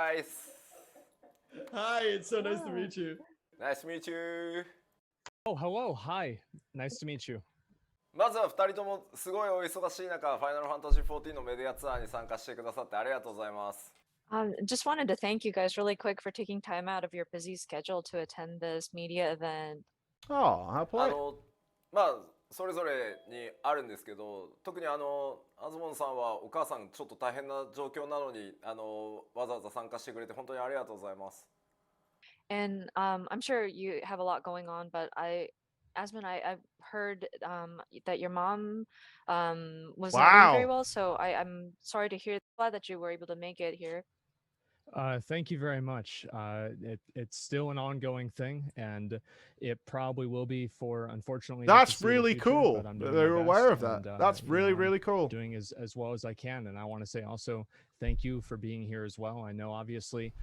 guys. Hi, it's so nice to meet you. Nice to meet you. Oh, hello. Hi. Nice to meet you. まずは2人ともすごいお忙しい中、ファイナルファンタジー14のメディアツアーに参加してくださってありがとうございます。Just wanted to thank you guys really quick for taking time out of your busy schedule to attend this media event. Oh, how polite. まあそれぞれにあるんですけど、特にアズモンさんはお母さんちょっと大変な状況なのにわざわざ参加してくれて本当にありがとうございます。And I'm sure you have a lot going on, but Asmon, I've heard that your mom was not doing very well, so I'm sorry to hear. Glad that you were able to make it here. Thank you very much. It's still an ongoing thing, and it probably will be for, unfortunately. That's really cool. They're aware of that. That's really, really cool. Doing as well as I can, and I want to say also thank you for being here as well. I know obviously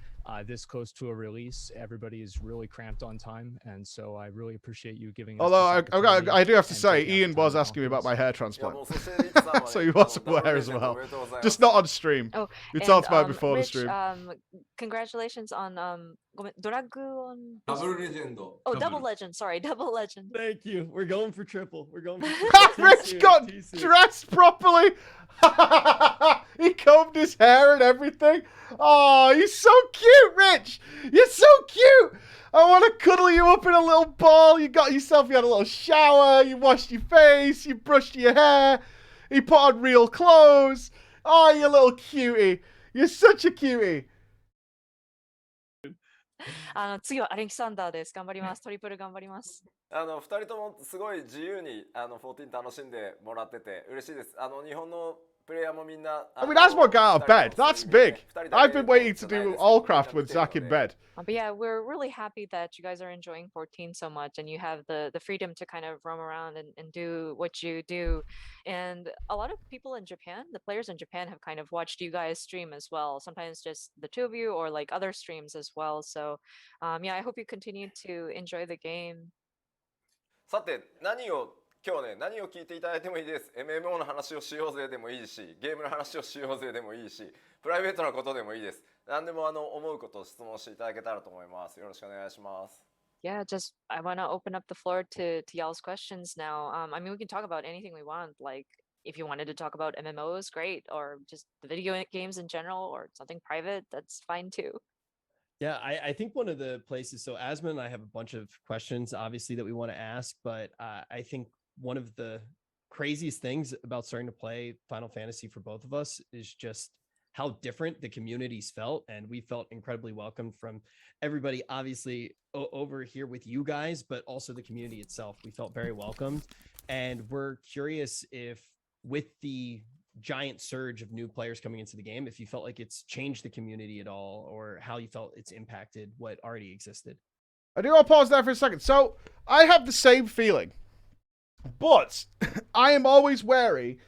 this close to a release, everybody is really cramped on time, and so I really appreciate you giving us. Although I do have to say, Ian was asking me about my hair transplant, so he was aware as well. Just not on stream. Oh, we talked about it before Rich, the stream. Congratulations on Dragon. Double Legend. Oh, Double Legend. Sorry, Double Legend. Thank you. We're going for triple. We're going for Rich got dressed properly. He combed his hair and everything. Oh, you're so cute, Rich. You're so cute. I want to cuddle you up in a little ball. You got yourself, you had a little shower. You washed your face. You brushed your hair. You put on real clothes. Oh, you little cutie. You're such a cutie. 次はアレキサンダーです。頑張ります。トリプル頑張ります。2人ともすごい自由に14楽しんでもらってて嬉しいです。日本のプレイヤーもみんな I mean, Asmongold got out of bed. That's big. I've been waiting to do Allcraft with Zach in bed. But yeah, we're really happy that you guys are enjoying 14 so much, and you have the freedom to kind of roam around and do what you do. And a lot of people in Japan, the players in Japan, have kind of watched you guys stream as well. Sometimes just the two of you, or like other streams as well. So yeah, I hope you continue to enjoy the game. さて今日ね何を聞いていただいてもいいです。 MMO の話をしようぜでもいいし、ゲームの話をしようぜでもいいし、プライベートなことでもいいです。何でも思うことを質問していただけたらと思います。よろしくお願いします。Yeah, just I want to open up the floor to y'all's questions now. I mean, we can talk about anything we want. Like, if you wanted to talk about MMOs, great, or just the video games in general, or something private, that's fine too. Yeah, I think one of the places, so Asmon and I have a bunch of questions, obviously, that we want to ask, but I think one of the craziest things about starting to play Final Fantasy for both of us is just how different the communities felt. And we felt incredibly welcomed from everybody, obviously, over here with you guys, but also the community itself. We felt very welcomed. And we're curious if with the giant surge of new players coming into the game, if you felt like it's changed the community at all, or how you felt it's impacted what already existed. I do want to pause there for a second. So I have the same feeling, but I am always wary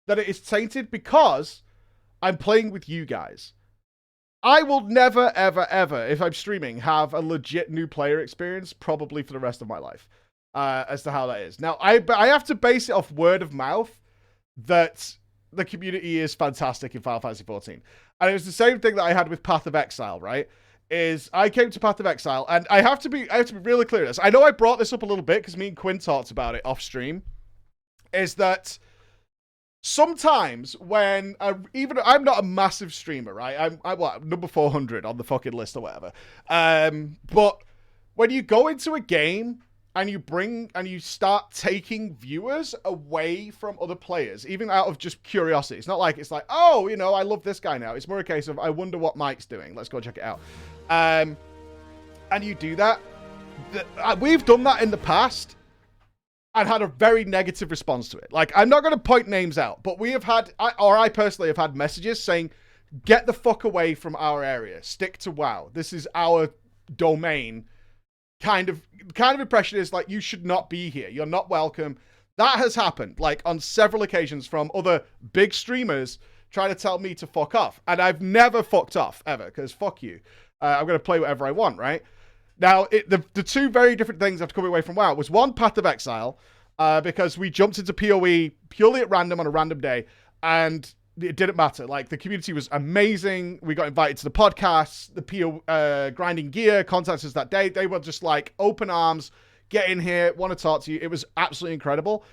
that it is tainted because I'm playing with you guys. I will never, ever, ever, if I'm streaming, have a legit new player experience, probably for the rest of my life, as to how that is. Now, I have to base it off word of mouth that the community is fantastic in Final Fantasy XIV. And it was the same thing that I had with Path of Exile, right? Is I came to Path of Exile, and I have to be really clear on this. I know I brought this up a little bit because me and Quinn talked about it off stream. Is that sometimes when I'm not a massive streamer, right? I'm what, number 400 on the fucking list or whatever. But when you go into a game and you start taking viewers away from other players, even out of just curiosity. It's not like it's like, oh, I love this guy now. It's more a case of I wonder what Mike's doing. Let's go check it out. And you do that. We've done that in the past and had a very negative response to it. Like, I'm not going to point names out, but we have had, I personally have had messages saying, get the fuck away from our area. Stick to WoW. This is our domain. Kind of impression is like, you should not be here. You're not welcome. That has happened, like, on several occasions from other big streamers trying to tell me to fuck off. And I've never fucked off, ever, because fuck you. I'm going to play whatever I want, right? Now, the two very different things I've come away from WoW was one, Path of Exile, because we jumped into PoE purely at random on a random day, and it didn't matter. Like, the community was amazing. We got invited to the podcast. The PO Grinding Gear contacted us that day. They were just like open arms, get in here, want to talk to you. It was absolutely incredible.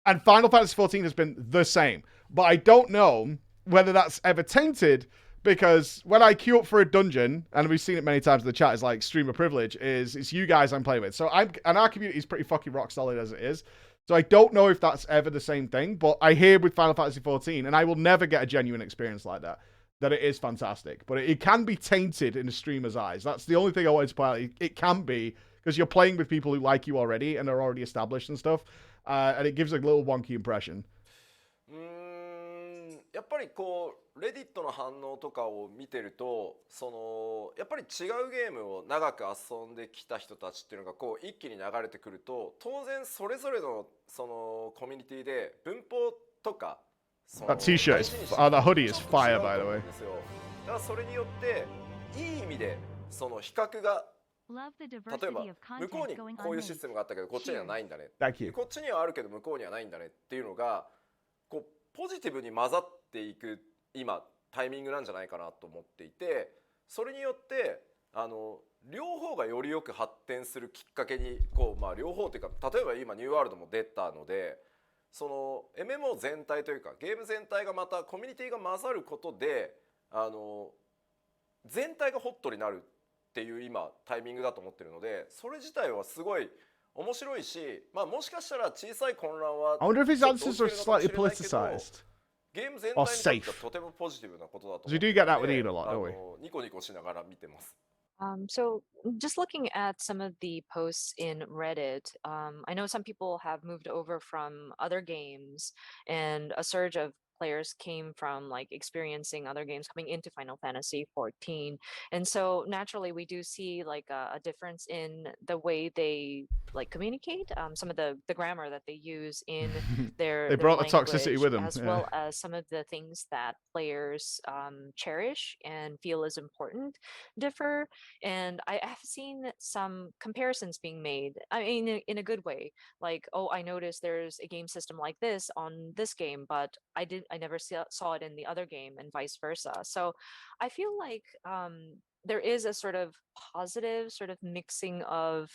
And Final Fantasy XIV has been the same. But I don't know whether that's ever tainted, because when I queue up for a dungeon, and we've seen it many times in the chat, it's like streamer privilege, it's you guys I'm playing with. So and our community is pretty fucking rock solid as it is. So I don't know if that's ever the same thing, but I hear with Final Fantasy XIV, and I will never get a genuine experience like that, that it is fantastic. But it can be tainted in a streamer's eyes. That's the only thing I wanted to point out. It can be, because you're playing with people who like you already and are already established and stuff, and it gives a little wonky impression. やっぱりこうレディットの反応とかを見てると、やっぱり違うゲームを長く遊んできた人たちっていうのがこう一気に流れてくると、当然それぞれのコミュニティで文法とか That t-shirt is, that hoodie is fire, by the way. だからそれによっていい意味で比較が、例えば向こうにこういうシステムがあったけどこっちにはないんだね、こっちにはあるけど向こうにはないんだねっていうのがこうポジティブに混ざっていく今タイミングなんじゃないかなと思っていて、それによって両方がよりよく発展するきっかけにこう、両方というか、例えば今ニューワールドも出たので、MMO 全体というかゲーム全体がまたコミュニティが混ざることで全体がホットになるっていう今タイミングだと思ってるので、それ自体はすごい面白いし、もしかしたら小さい混乱は I wonder if his answers are slightly politicized ゲーム全体にとってはとてもポジティブなことだと思うので、 We do get that with Ian a lot, don't we? ニコニコしながら見てます。So just looking at some of the posts in Reddit, I know some people have moved over from other games, and a surge of players came from like experiencing other games coming into Final Fantasy XIV. And so naturally we do see like a difference in the way they like communicate, some of the grammar that they use in their They brought the toxicity with them, as well as some of the things that players cherish and feel is important differ. And I have seen some comparisons being made, I mean in a good way, like, oh, I noticed there's a game system like this on this game, but I never saw it in the other game, and vice versa. So I feel like there is a sort of positive sort of mixing of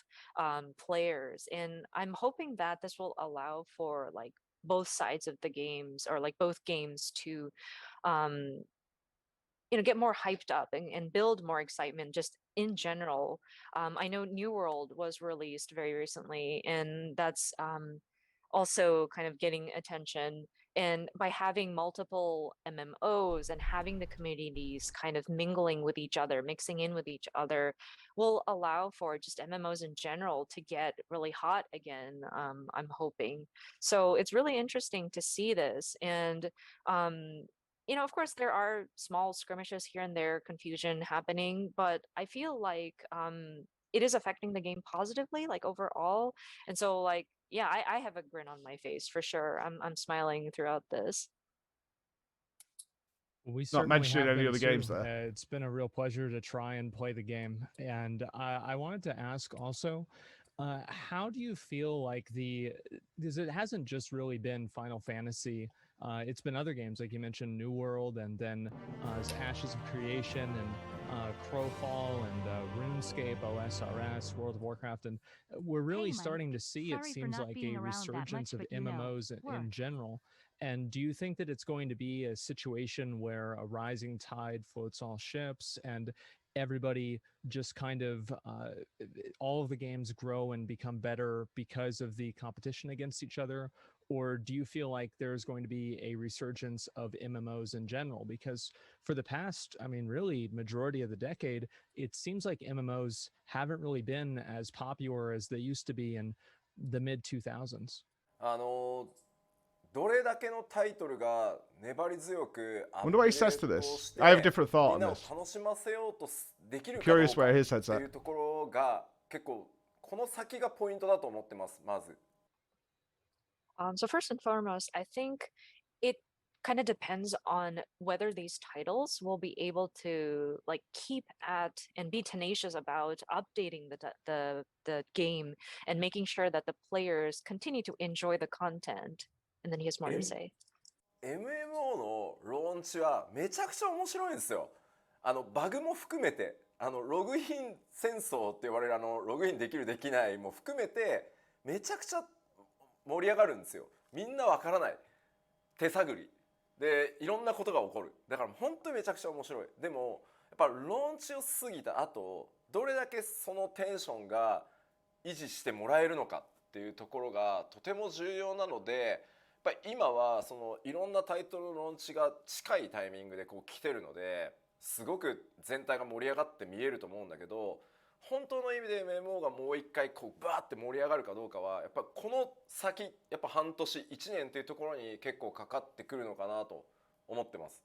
players, and I'm hoping that this will allow for like both sides of the games, or like both games to get more hyped up and build more excitement just in general. I know New World was released very recently, and that's also kind of getting attention. And by having multiple MMOs and having the communities kind of mingling with each other, mixing in with each other, will allow for just MMOs in general to get really hot again, I'm hoping. So it's really interesting to see this. And of course, there are small skirmishes here and there, confusion happening, but I feel like it is affecting the game positively, like overall. And so, like, yeah, I have a grin on my face for sure. I'm smiling throughout this. We Not mentioning have any been other games too. there. It's been a real pleasure to try and play the game. And I wanted to ask also, how do you feel like because it hasn't just really been Final Fantasy, it's been other games, like you mentioned New World, and then Ashes of Creation, and Crowfall, and RuneScape, OSRS, World of Warcraft, and we're really starting to see, it seems like, a resurgence of MMOs in general. And do you think that it's going to be a situation where a rising tide floats all ships, and everybody just kind of all of the games grow and become better because of the competition against each other? Or do you feel like there's going to be a resurgence of MMOs in general? Because for the past, I mean, really majority of the decade, it seems like MMOs haven't really been as popular as they used to be in the mid 2000s. どれだけのタイトルが粘り強くアッ Wonder プ what デ he says ー to ト this. をして I have a different み thought ん on なを this. 楽しませようとできるか Curious どうか where っ his head's て at. いうところが結構この先がポイントだと思ってます。まず。So first and foremost, I think it kind of depends on whether these titles will be able to like keep at and be tenacious about updating the game and making sure that the players continue to enjoy the content. And then he has more to say. MMO のローンンチはめちゃくちゃ面白いんですよ。バグも含めてログイン戦争って呼ばれるログインできるできないも含めてめちゃくちゃ盛り上がるんですよ。みんなわからない手探りでいろんなことが起こる。だから本当にめちゃくちゃ面白い。でもやっぱローンチを過ぎた後どれだけそのテンションが維持してもらえるのかっていうところがとても重要なので、やっぱり今はそのいろんなタイトルのローンチが近いタイミングでこう来てるのですごく全体が盛り上がって見えると思うんだけど、本当の意味で MMO がもう一回こうバーって盛り上がるかどうかはやっぱこの先やっぱ半年1年っていうところに結構かかってくるのかなと思ってます。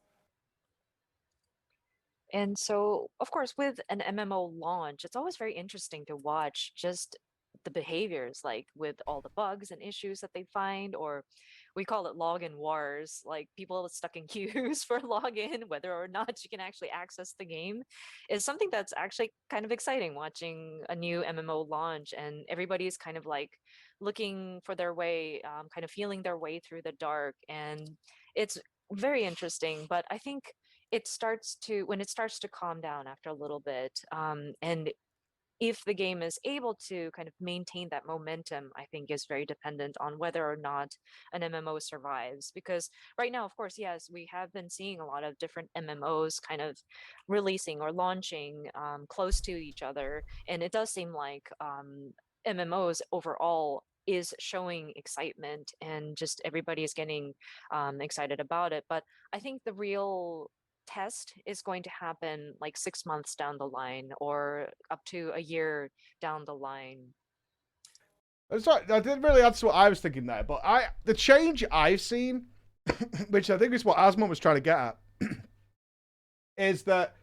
And so, of course, with an MMO launch, it's always very interesting to watch just the behaviors, like with all the bugs and issues that they find, or we call it login wars, like people stuck in queues for login, whether or not you can actually access the game, is something that's actually kind of exciting watching a new MMO launch and everybody's kind of like looking for their way, kind of feeling their way through the dark. And it's very interesting, but I think when it starts to calm down after a little bit, and if the game is able to kind of maintain that momentum, I think is very dependent on whether or not an MMO survives. Because right now, of course, yes, we have been seeing a lot of different MMOs kind of releasing or launching close to each other, and it does seem like MMOs overall is showing excitement and just everybody is getting excited about it. But I think the real test is going to happen like 6 months down the line or up to a year down the line. Sorry, I didn't really answer what I was thinking there, but the change I've seen, which I think is what Asmon was trying to get at, is that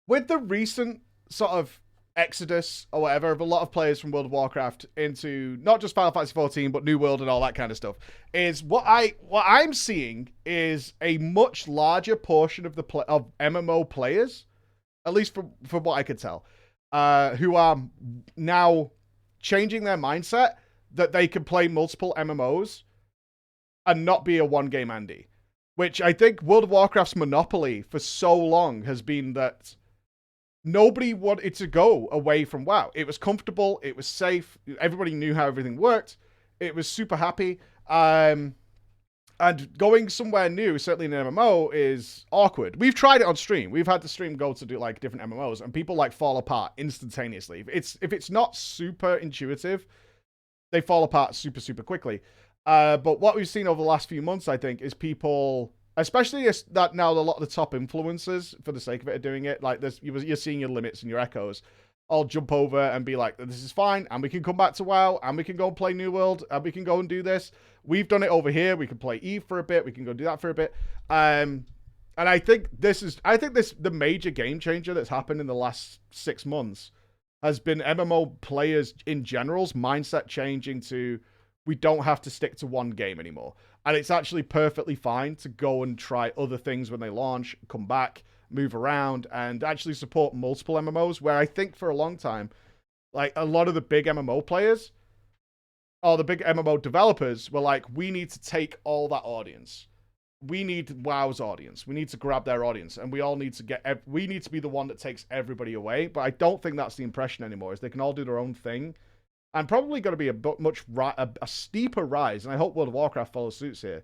with the recent sort of exodus or whatever of a lot of players from World of Warcraft into not just Final Fantasy XIV but New World and all that kind of stuff, is what I'm seeing is a much larger portion of of MMO players, at least from what I could tell, who are now changing their mindset that they can play multiple MMOs and not be a one-game Andy. Which I think World of Warcraft's monopoly for so long has been that nobody wanted to go away from WoW. It was comfortable, it was safe, everybody knew how everything worked, it was super happy, and going somewhere new, certainly in an MMO, is awkward. We've tried it on stream. We've had the stream go to do like different MMOs, and people like fall apart instantaneously. If it's not super intuitive, they fall apart super, super quickly. But what we've seen over the last few months, I think, is people, especially that now a lot of the top influencers, for the sake of it, are doing it. Like this, you're seeing your limits and your echoes. I'll jump over and be like, this is fine, and we can come back to WoW, and we can go and play New World, and we can go and do this. We've done it over here. We can play EVE for a bit. We can go do that for a bit. And I think the major game changer that's happened in the last 6 months has been MMO players in general's mindset changing to, we don't have to stick to one game anymore. And it's actually perfectly fine to go and try other things when they launch, come back, move around, and actually support multiple MMOs, where I think for a long time, like a lot of the big MMO players or the big MMO developers were like, we need to take all that audience. We need WoW's audience. We need to grab their audience, and we all need to we need to be the one that takes everybody away. But I don't think that's the impression anymore, is they can all do their own thing. And probably going to be a steeper rise, and I hope World of Warcraft follows suit here,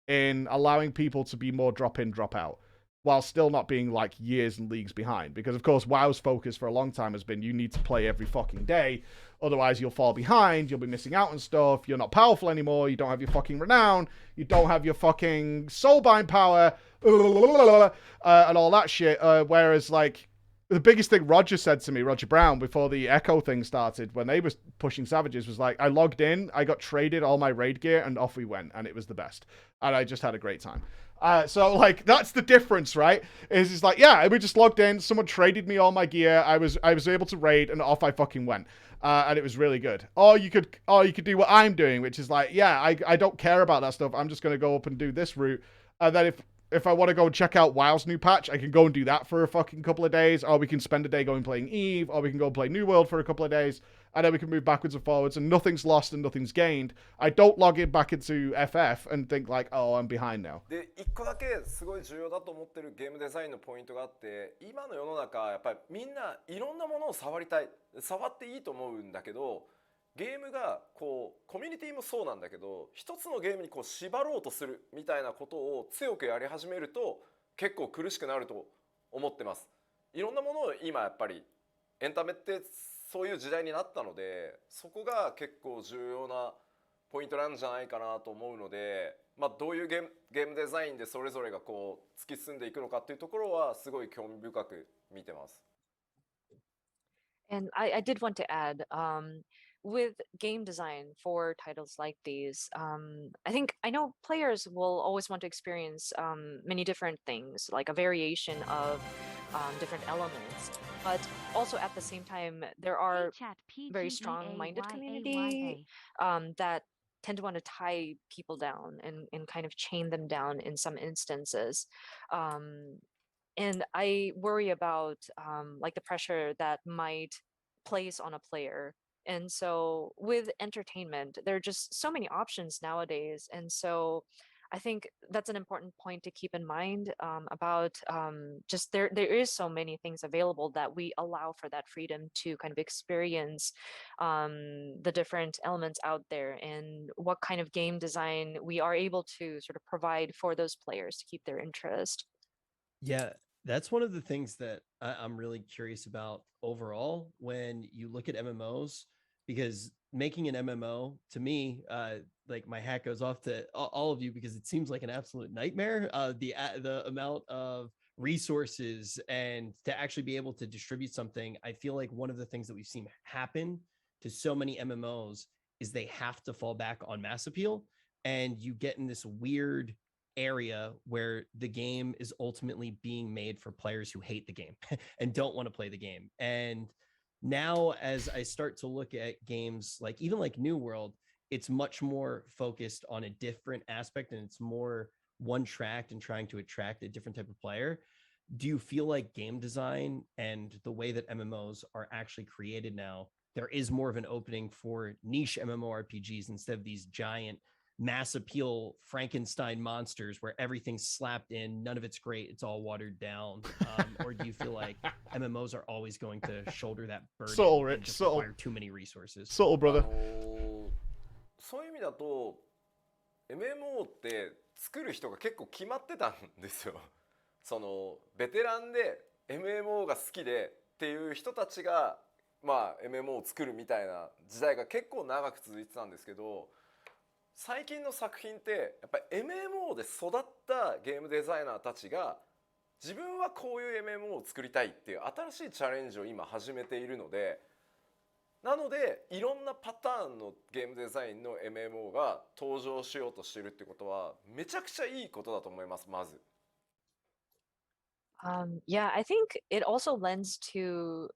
in allowing people to be more drop in, drop out, while still not being like years and leagues behind. Because of course, WoW's focus for a long time has been, you need to play every fucking day, otherwise you'll fall behind, you'll be missing out on stuff, you're not powerful anymore, you don't have your fucking renown, you don't have your fucking soulbind power, and all that shit. Whereas like, the biggest thing Roger said to me, Roger Brown, before the Echo thing started, when they were pushing Savages, was like, I logged in, I got traded all my raid gear, and off we went, and it was the best. And I just had a great time. So, like, that's the difference, right? Is like, yeah, we just logged in, someone traded me all my gear, I was able to raid, and off I fucking went. And it was really good. Or you could do what I'm doing, which is like, yeah, I don't care about that stuff, I'm just going to go up and do this route. And then if I want to go and check out WoW's new patch, I can go and do that for a fucking couple of days, or we can spend a day going playing Eve, or we can go and play New World for a couple of days, and then we can move backwards and forwards, and nothing's lost and nothing's gained. I don't log in back into FF and think like, oh, I'm behind now. で一個だけすごい重要だと思ってるゲームデザインのポイントがあって、今の世の中やっぱりみんないろんなものを触りたい、触っていいと思うんだけど、ゲームがこうコミュニティもそうなんだけど、一つのゲームにこう縛ろうとするみたいなことを強くやり始めると結構苦しくなると思ってます。いろんなものを今やっぱりエンタメってそういう時代になったので、そこが結構重要なポイントなんじゃないかなと思うので、まあ、どういうゲームデザインでそれぞれがこう突き進んでいくのかっていうところはすごい興味深く見てます。And I did want to add, with game design for titles like these, I know players will always want to experience many different things, like a variation of different elements. But also at the same time, there are very strong-minded community that tend to want to tie people down and kind of chain them down in some instances. And I worry about like the pressure that might place on a player. And so with entertainment, there are just so many options nowadays. And so I think that's an important point to keep in mind about just there is so many things available that we allow for that freedom to kind of experience the different elements out there and what kind of game design we are able to sort of provide for those players to keep their interest. Yeah, that's one of the things that I'm really curious about overall when you look at MMOs, because making an MMO to me, like my hat goes off to all of you because it seems like an absolute nightmare. The amount of resources and to actually be able to distribute something, I feel like one of the things that we've seen happen to so many MMOs is they have to fall back on mass appeal, and you get in this weird area where the game is ultimately being made for players who hate the game and don't want to play the game. And now as I start to look at games like even like New World, it's much more focused on a different aspect and it's more one tracked and trying to attract a different type of player. Do you feel like game design and the way that MMOs are actually created now, there is more of an opening for niche MMORPGs instead of these giant mass appeal Frankenstein monsters where everything's slapped in, none of it's great, it's all watered down? Or do you feel like MMOs are always going to shoulder that burden Subtle, and Rich, just subtle. require too many resources? Subtle, brother. そういう意味だと MMO って作る人が結構決まってたんですよ。そのベテランで MMO が好きでっていう人たちがまあ MMO を作るみたいな時代が結構長く続いてたんですけど、最近の作品ってやっぱり MMO で育ったゲームデザイナーたちが自分はこういう MMO を作りたいっていう新しいチャレンジを今始めているので、なのでいろんなパターンのゲームデザインの MMO が登場しようとしてるってことはめちゃくちゃいいことだと思います。まず Yeah, I think it also lends to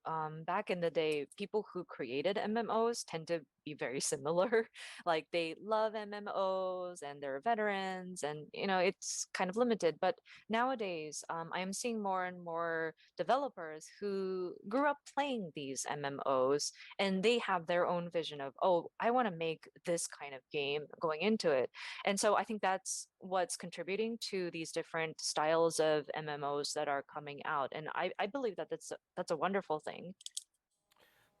back in the day, people who created MMOs tend to be very similar. Like they love MMOs and they're veterans, and it's kind of limited. But nowadays, I am seeing more and more developers who grew up playing these MMOs, and they have their own vision of, oh, I want to make this kind of game going into it. And so I think that's what's contributing to these different styles of MMOs that are coming out. And I believe that that's a wonderful thing.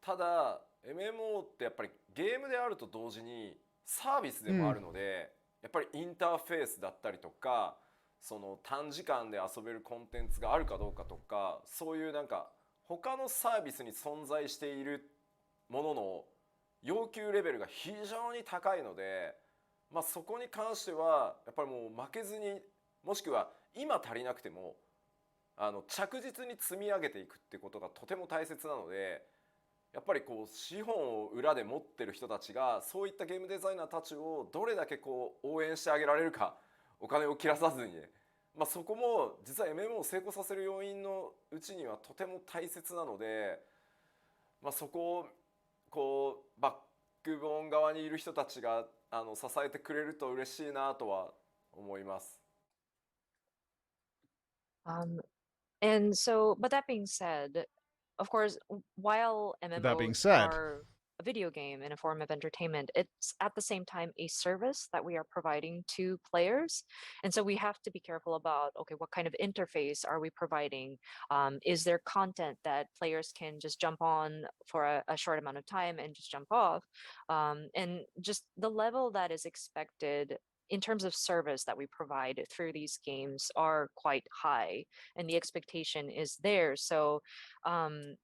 ただ MMO ってやっぱりゲームであると同時にサービスでもあるので、やっぱりインターフェースだったりとか、その短時間で遊べるコンテンツがあるかどうかとか、そういうなんか他のサービスに存在しているものの要求レベルが非常に高いので、まあ、そこに関してはやっぱりもう負けずに、もしくは今足りなくても着実に積み上げていくってことがとても大切なので、やっぱりこう資本を裏で持ってる人たちがそういったゲームデザイナーたちをどれだけこう応援してあげられるか、お金を切らさずにね、まあ、そこも実は MMO を成功させる要因のうちにはとても大切なので、まあ、そこをこうバックボーン側にいる人たちが支えてくれると嬉しいなとは思います。Um, and so, but that being said, of course, while With that being MMOs said, are a video game and a form of entertainment, it's at the same time a service that we are providing to players. And so we have to be careful about, okay, what kind of interface are we providing? Is there content that players can just jump on for a short amount of time and just jump off? And just the level that is expected in terms of service that we provide through these games are quite high, and the expectation is there. So um,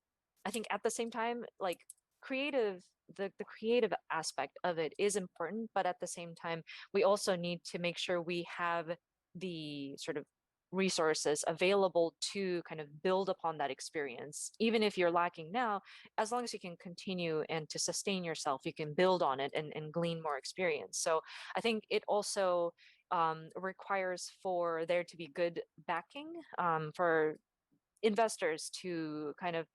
I think at the same time, like creative, the creative aspect of it is important, but at the same time, we also need to make sure we have the sort of resources available to kind of build upon that experience. Even if you're lacking now, as long as you can continue and to sustain yourself, you can build on it and glean more experience. So I think it also requires for there to be good backing, for investors to kind of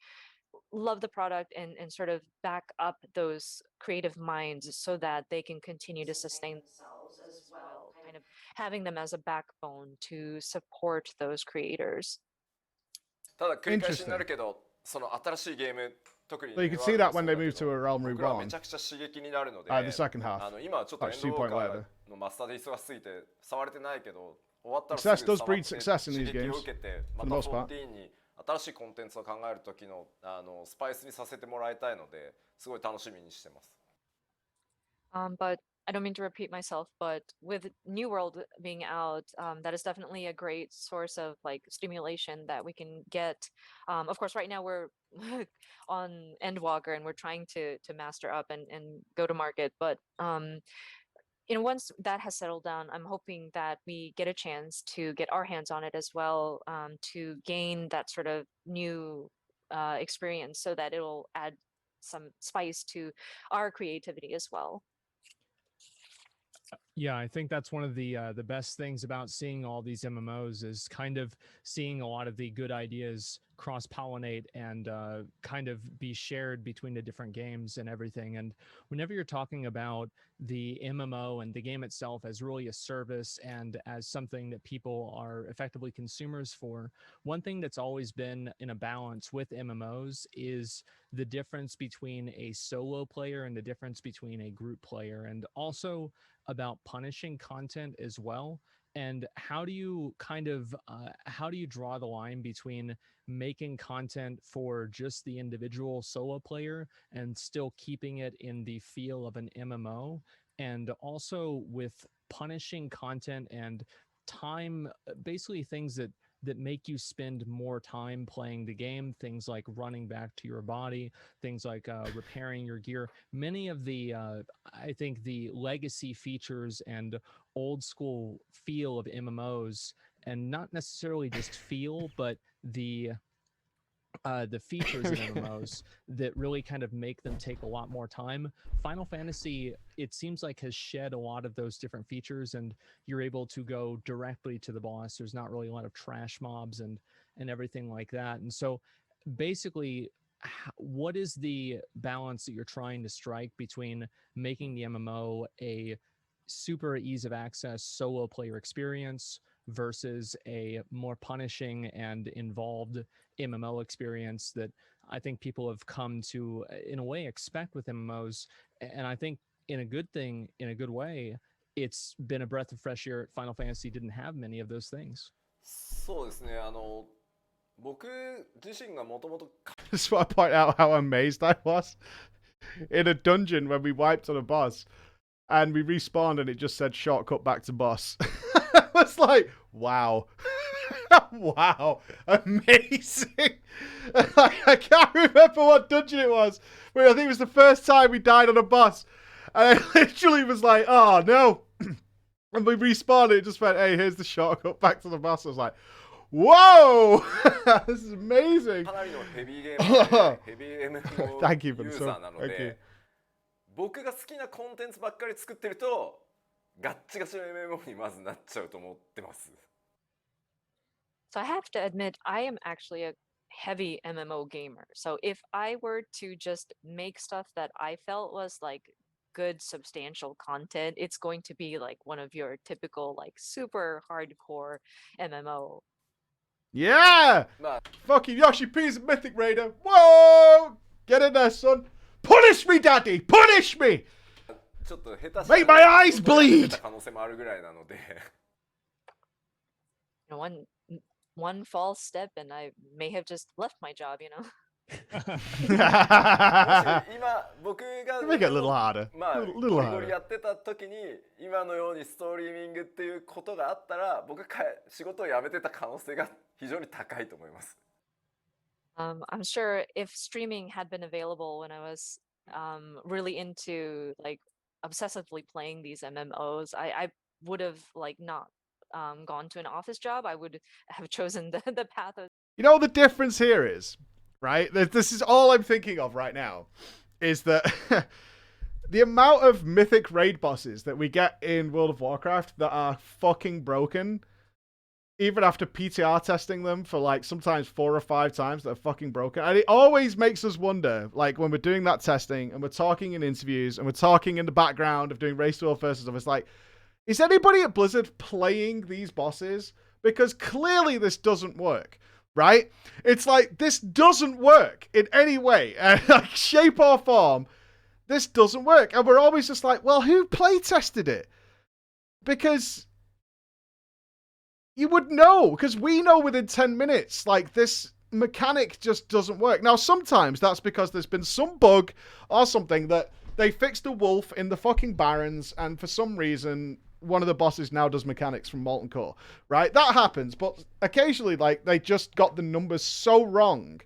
love the product and sort of back up those creative minds so that they can continue to sustain themselves as well, kind of having them as a backbone to support those creators. ただ繰り返しにな interesting. るけど、その新しいゲーム、特に So you ニュ can ーワー see ルド that もそ when う they だけ move to ど、 a realm 僕らはめ reborn. ちゃくちゃ刺激になるので、 The second half. 今はちょっとエン Actually, ドウォーカ 2.0 ー there. のマスターで忙しすぎて触れてないけど、終わったらすぐ Success 触 does って breed success in 刺 these 激を games, 受けて、ま for た the most part. 14に新しいコンテンツを考える時のスパイスにさせてもらいたいので、すごい楽しみにしてます。But I don't mean to repeat myself, but with New World being out, that is definitely a great source of like stimulation that we can get. Of course, right now we're on Endwalker and we're trying to master up and go to market. But once that has settled down, I'm hoping that we get a chance to get our hands on it as well, to gain that sort of new experience, so that it'll add some spice to our creativity as well. Yeah, I think that's one of the best things about seeing all these MMOs is kind of seeing a lot of the good ideas cross-pollinate and kind of be shared between the different games and everything. And whenever you're talking about the MMO and the game itself as really a service and as something that people are effectively consumers for, one thing that's always been in a balance with MMOs is the difference between a solo player and the difference between a group player, and also about punishing content as well. And how do you kind of how do you draw the line between making content for just the individual solo player and still keeping it in the feel of an MMO, and also with punishing content and time, basically things that make you spend more time playing the game, things like running back to your body, things like repairing your gear. Many of the I think the legacy features and old school feel of MMOs, and not necessarily just feel, but the features in MMOs that really kind of make them take a lot more time. Final Fantasy, it seems like, has shed a lot of those different features, and you're able to go directly to the boss. There's not really a lot of trash mobs and everything like that. And so basically, what is the balance that you're trying to strike between making the MMO a super ease of access solo player experience versus a more punishing and involved MMO experience that I think people have come to, in a way, expect with MMOs? And I think in a good thing, in a good way, it's been a breath of fresh air. Final Fantasy didn't have many of those things. そうですね。僕自身がもともと Just want to point out how amazed I was in a dungeon when we wiped on a boss and we respawned and it just said shortcut back to boss. I was like, wow. Wow. Amazing. I can't remember what dungeon it was, but I think it was the first time we died on a boss. And I literally was like, oh no. And we respawned and it just went, hey, here's the shortcut back to the boss. I was like, whoa! This is amazing. かなりのヘビーゲームでヘビー MMO Thank you for ユ the ーザ sub. ーなの Thank you. で、僕が好きなコンテンツばっかり作ってるとガッチガチの MMO にまずなっちゃうと思ってます。 So I have to admit, I am actually a heavy MMO gamer. So if I were to just make stuff that I felt was like good substantial content, it's going to be like one of your typical like super hardcore MMO. Yeah! まあ Fucking Yoshi-P's a mythic raider. Whoa! Get in there, son. Punish me, daddy! Punish me! ちょっと下手したら Make my eyes 仕事を辞め bleed! てた可能性もあるぐらいなので You know, one false step and I may have just left my job, you know. もし今僕が Make it a little harder. まあ Little ゴリゴ harder. リやってた時に今のようにストリーミングっていうことがあったら僕仕事を辞めてた可能性が非常に高いと思います。 I'm sure if streaming had been available when I was really into like obsessively playing these MMOs, I would have like not gone to an office job. I would have chosen the path of You know what the difference here is, right? This is all I'm thinking of right now, is that the amount of mythic raid bosses that we get in World of Warcraft that are fucking broken, even after PTR testing them for like sometimes 4 or 5 times, that are fucking broken. And it always makes us wonder, like when we're doing that testing and we're talking in interviews and we're talking in the background of doing race to world first stuff, it's like, is anybody at Blizzard playing these bosses? Because clearly this doesn't work, right? It's like, this doesn't work in any way, like shape or form. This doesn't work. And we're always just like, well, who play tested it? Because you would know, because we know within 10 minutes, like this mechanic just doesn't work. Now, sometimes that's because there's been some bug or something that they fixed a wolf in the fucking Barrens, and for some reason, one of the bosses now does mechanics from Molten Core, right? That happens, but occasionally, like, they just got the numbers so wrong.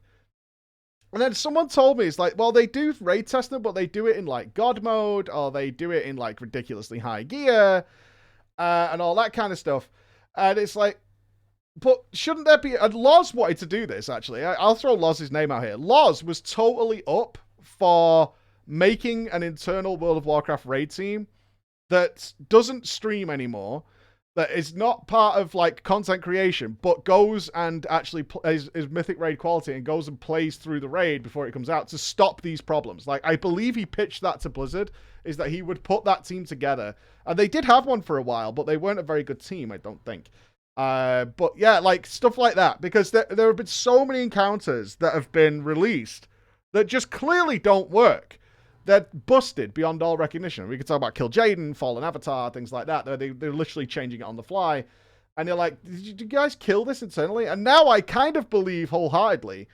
And then someone told me, it's like, well, they do raid testing, but they do it in, like, God mode, or they do it in, like, ridiculously high gear, and all that kind of stuff. And it's like, but shouldn't there be... And Loz wanted to do this, actually. I'll throw Loz's name out here. Loz was totally up for making an internal World of Warcraft raid team that doesn't stream anymore, that is not part of like content creation, but goes and actually is Mythic Raid quality and goes and plays through the raid before it comes out to stop these problems. Like, I believe he pitched that to Blizzard, is that he would put that team together. And they did have one for a while, but they weren't a very good team, I don't think. But yeah, like stuff like that, because there have been so many encounters that have been released that just clearly don't work. They're busted beyond all recognition. We could talk about Kill Jaden, Fallen Avatar, things like that. They're literally changing it on the fly. And you're like, did you guys kill this internally? And now I kind of believe wholeheartedly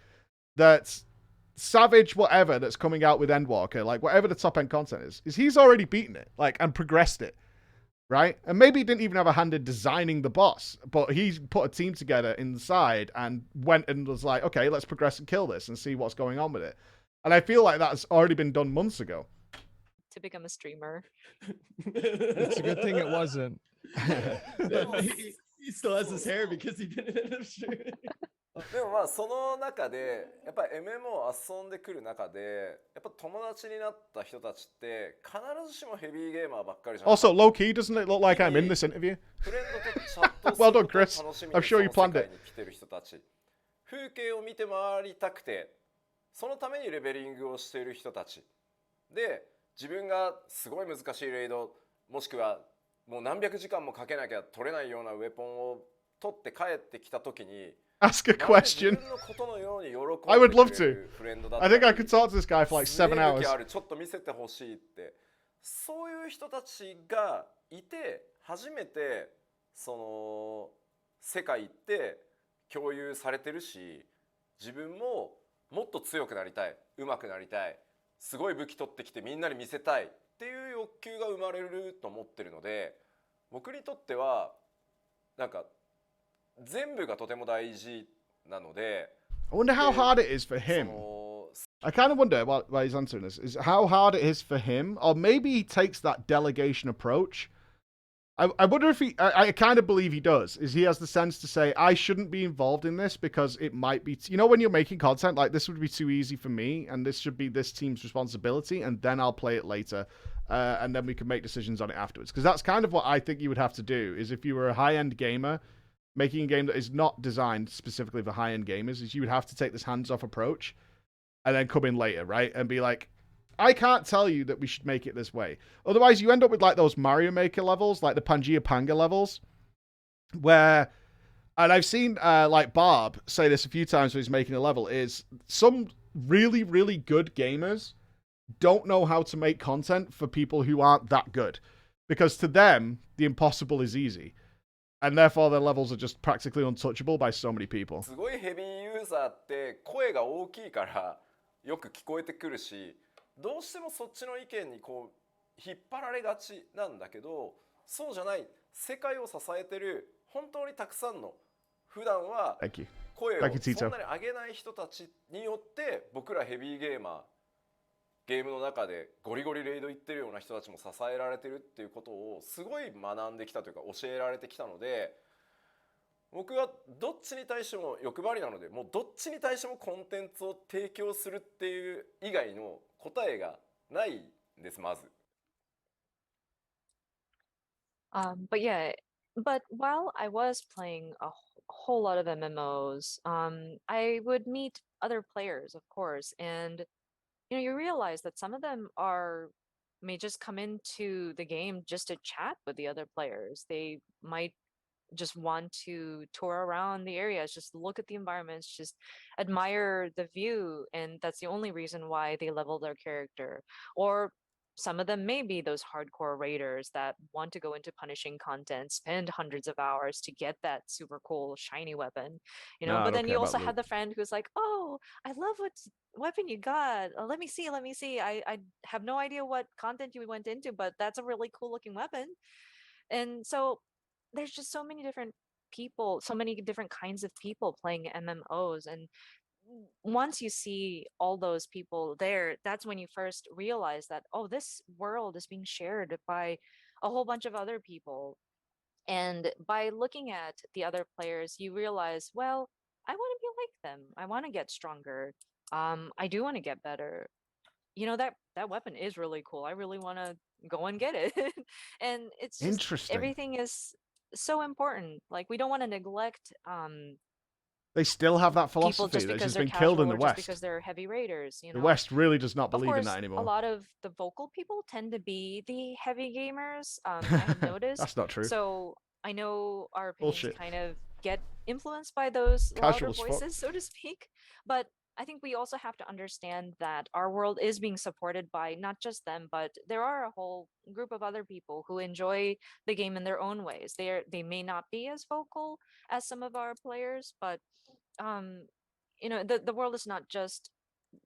that Savage whatever that's coming out with Endwalker, like whatever the top end content is he's already beaten it, like, and progressed it, right? And maybe he didn't even have a hand in designing the boss, but he's put a team together inside and went and was like, okay, let's progress and kill this and see what's going on with it. And I feel like that's already been done months ago. to become a streamer. It's a good thing it wasn't. He still has his hair because he didn't end up streaming. でもまあその中でやっぱり MMO 遊んでくる中でやっぱ友達になった人たちって必ずしもヘビーゲーマーばっかりじゃない。 Also, low key, doesn't it look like I'm in this interview? フレンドとチャットす Well る done, ことを Chris. 楽しみ I'm に sure you その planned 世 it. 界に来てる人たち、風景を見て回りたくてそのためにレベリングをしている人たちで、自分がすごい難しいレイドもしくはもう何百時間もかけなきゃ取れないようなウェポンを取って帰ってきた時に Ask a question. 自分のことのように喜ん I would で love く to. れるフレンドだった I り think I could talk to this guy for like 7 すげえ武 hours. 器あるちょっと見せてほしいってそういう人たちがいて初めてその世界って共有されてるし、自分ももっと強くなりたい、上手くなりたい、すごい武器取ってきてみんなに見せたいっていう欲求が生まれると思ってるので、僕にとってはなんか全部がとても大事なので。 I wonder how hard it is for him. I kind of wonder while he's answering this is how hard it is for him, or maybe he takes that delegation approach. I wonder if I kind of believe he does, is he has the sense to say, I shouldn't be involved in this because it might be, you know, when you're making content, like this would be too easy for me and this should be this team's responsibility and then I'll play it later and then we can make decisions on it afterwards. Because that's kind of what I think you would have to do, is if you were a high-end gamer, making a game that is not designed specifically for high-end gamers, is you would have to take this hands-off approach and then come in later, right? And be like, I can't tell you that we should make it this way. Otherwise, you end up with like those Mario Maker levels, like the Pangaea Panga levels, where And I've seen like Barb say this a few times when he's making a level, is some really, really good gamers don't know how to make content for people who aren't that good. Because to them, the impossible is easy. And therefore their levels are just practically untouchable by so many people. すごいヘビーユーザーって声が大きいからよく聞こえてくるし、どうしてもそっちの意見にこう引っ張られがちなんだけど、そうじゃない、世界を支えてる本当にたくさんの普段は Thank you. 声を Thank you, そ Tito. んなに上げない人たちによって僕らヘビーゲーマーゲームの中でゴリゴリレイド行ってるような人たちも支えられてるっていうことをすごい学んできたというか教えられてきたので、僕はどっちに対しても欲張りなので、もうどっちに対してもコンテンツを提供するっていう以外の答えがないんです。まず But yeah, but while I was playing a whole lot of MMOs, I would meet other players, of course, and you realize that some of them may just come into the game just to chat with the other players. They might just want to tour around the areas, just look at the environments, just admire the view, and that's the only reason why they level their character. Or some of them may be those hardcore raiders that want to go into punishing content, spend hundreds of hours to get that super cool shiny weapon, No, I but don't then care you about also loot. have the friend who's like, oh, I love what weapon you got. Let me see, let me see. I have no idea what content you went into, but that's a really cool looking weapon. And so there's just so many different people, so many different kinds of people playing MMOs. And once you see all those people there, that's when you first realize that, oh, this world is being shared by a whole bunch of other people. And by looking at the other players, you realize, well, I want to be like them. I want to get stronger. I do want to get better. That weapon is really cool. I really want to go and get it. And it's just Interesting. everything is so important. Like we don't want to neglect They still have that people philosophy just that's because just they're been killed in casual the or just West. because they're heavy raiders, The West really does not Of believe in course, that a anymore. lot of the vocal people tend to be the heavy gamers. I have noticed. That's not true. So I know our opinions Bullshit. kind of get influenced by those louder Casual as fuck. voices, so to speak. But I think we also have to understand that our world is being supported by not just them, but there are a whole group of other people who enjoy the game in their own ways. They may not be as vocal as some of our players, but um, the world is not just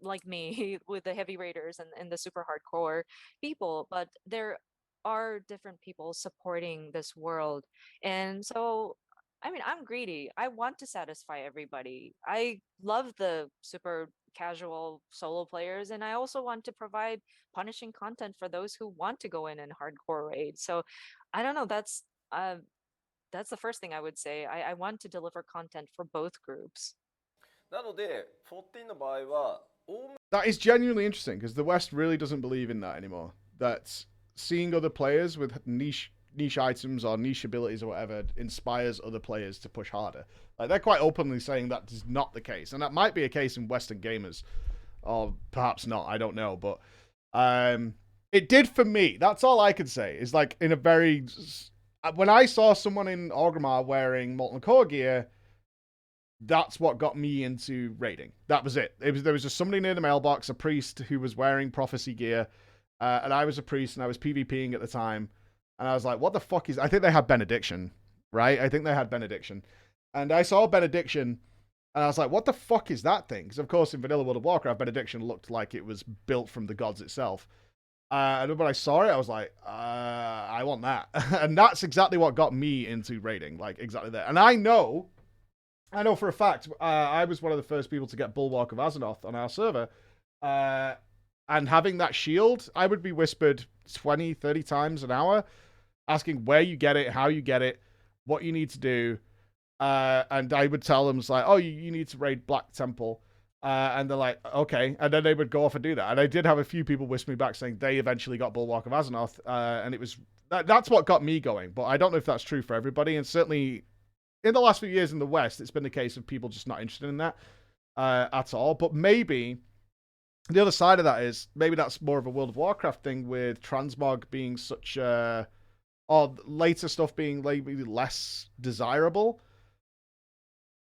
like me with the heavy raiders and the super hardcore people, but there are different people supporting this world. And so I mean, I'm greedy. I want to satisfy everybody. I love the super casual solo players, and I also want to provide punishing content for those who want to go in and hardcore raid. So I don't know, that's the first thing I would say. I want to deliver content for both groups. なので14の場合はおおむ That is genuinely interesting because the West really doesn't believe in that anymore. That seeing other players with niche items or niche abilities or whatever inspires other players to push harder. Like they're quite openly saying that is not the case, and that might be a case in Western gamers, or perhaps not. I don't know, but it did for me. That's all I can say. Is like in a very when I saw someone in Orgrimmar wearing Molten Core gear. That's what got me into raiding. That was it. There was just somebody near the mailbox, a priest who was wearing prophecy gear, and I was a priest and I was PvPing at the time, and I was like, "What the fuck is?" I think they had benediction, right? I think they had benediction, and I saw benediction, and I was like, "What the fuck is that thing?" Because of course, in Vanilla World of Warcraft, benediction looked like it was built from the gods itself. And when I saw it, I was like, "I want that," and that's exactly what got me into raiding, like exactly that. And I know for a fact, I was one of the first people to get Bulwark of Azeroth on our server. And having that shield, I would be whispered 20, 30 times an hour, asking where you get it, how you get it, what you need to do. And I would tell them, it's like, oh, you need to raid Black Temple. And they're like, okay. And then they would go off and do that. And I did have a few people whisper me back saying they eventually got Bulwark of Azeroth. And it was that's what got me going. But I don't know if that's true for everybody. And certainly in the last few years in the West, it's been the case of people just not interested in that at all. But maybe the other side of that is maybe that's more of a World of Warcraft thing with transmog being such or later stuff being maybe less desirable.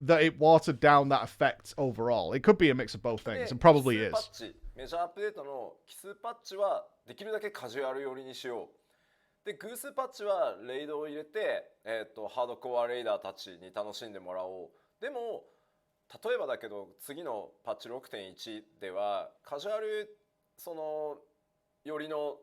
that it watered down that effect overall. It could be a mix of both things, and probably 奇数パ is. ッチメジャーアップデートの奇数パッチはできるだけカジュアル寄りにしよう。で偶数パッチはレイドを入れて、ハードコアレイダーたちに楽しんでもらおう。でも例えばだけど次のパッチ 6.1 ではカジュアルそのよりの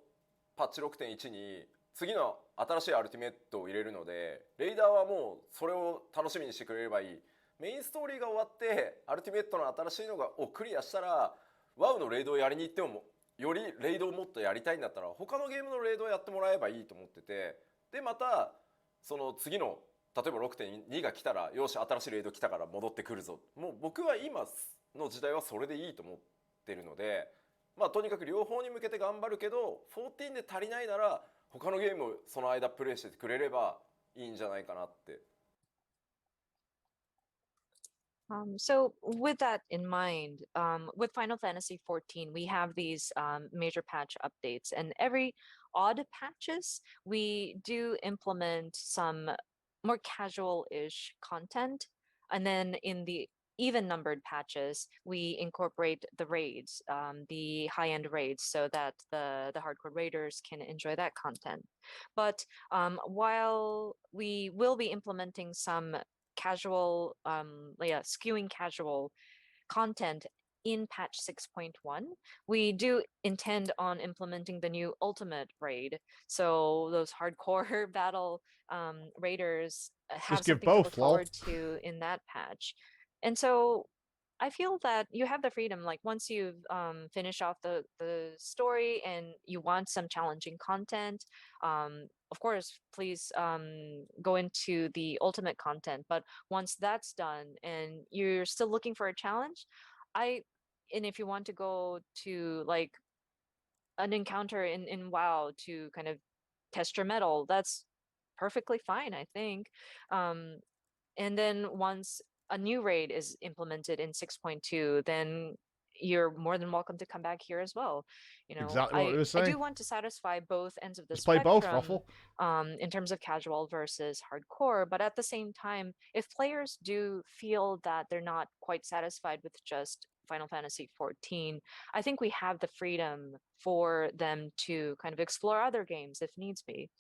パッチ 6.1 に次の新しいアルティメットを入れるので、レイダーはもうそれを楽しみにしてくれればいい。メインストーリーが終わってアルティメットの新しいのをクリアしたらワウのレイドをやりに行ってもよりレイドをもっとやりたいんだったら他のゲームのレイドをやってもらえばいいと思ってて、でまたその次の例えば 6.2 が来たらよし新しいレイド来たから戻ってくるぞ。もう僕は今の時代はそれでいいと思ってるので、まあとにかく両方に向けて頑張るけど14で足りないなら他のゲームをその間プレイしてくれればいいんじゃないかなって。So with that in mind, with Final Fantasy XIV, we have these major patch updates, and every odd patches, we do implement some more casual-ish content, and then in the even numbered patches, we incorporate the raids, the high-end raids, so that the hardcore raiders can enjoy that content. But while we will be implementing some casual, skewing casual content in patch 6.1, we do intend on implementing the new ultimate raid. So those hardcore battle raiders have Just give something to both, look lol. forward to in that patch. And so I feel that you have the freedom, like once you've finished off the story and you want some challenging content, of course, please go into the ultimate content. But once that's done and you're still looking for a challenge, and if you want to go to like an encounter in WoW to kind of test your mettle, that's perfectly fine, I think. And then once a new raid is implemented in 6.2, then you're more than welcome to come back here as well. You know, Exactly what we were I saying. do want to satisfy both ends of the Let's play both, spectrum, Ruffle. in terms of casual versus hardcore. But at the same time, if players do feel that they're not quite satisfied with just Final Fantasy XIV, I think we have the freedom for them to kind of explore other games if needs be.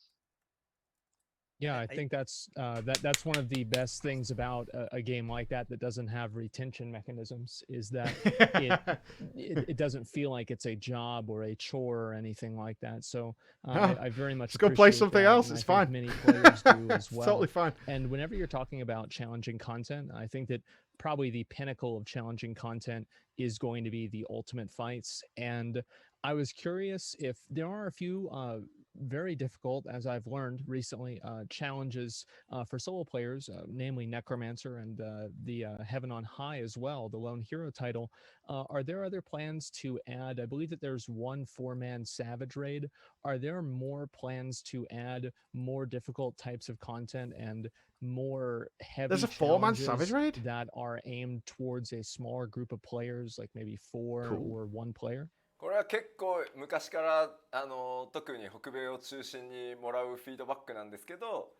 Yeah, I think that's that's one of the best things about a game like that doesn't have retention mechanisms, is that it doesn't feel like it's a job or a chore or anything like that. So I very much Let's go play appreciate something that, else. and It's I think fine. many players do as It's well. totally fine. And whenever you're talking about challenging content, I think that probably the pinnacle of challenging content is going to be the ultimate fights. And I was curious if there are a few very difficult, as I've learned recently, challenges for solo players, namely Necromancer and the Heaven on High as well, the Lone Hero title. Are there other plans to add? I believe that there's one 4-man Savage raid. Are there more plans to add more difficult types of content and more heavy There's a 4-man challenges Savage raid? that are aimed towards a smaller group of players, like maybe 4 Cool. or 1 player? これは結構昔から特に北米を中心にもらうフィードバックなんですけど、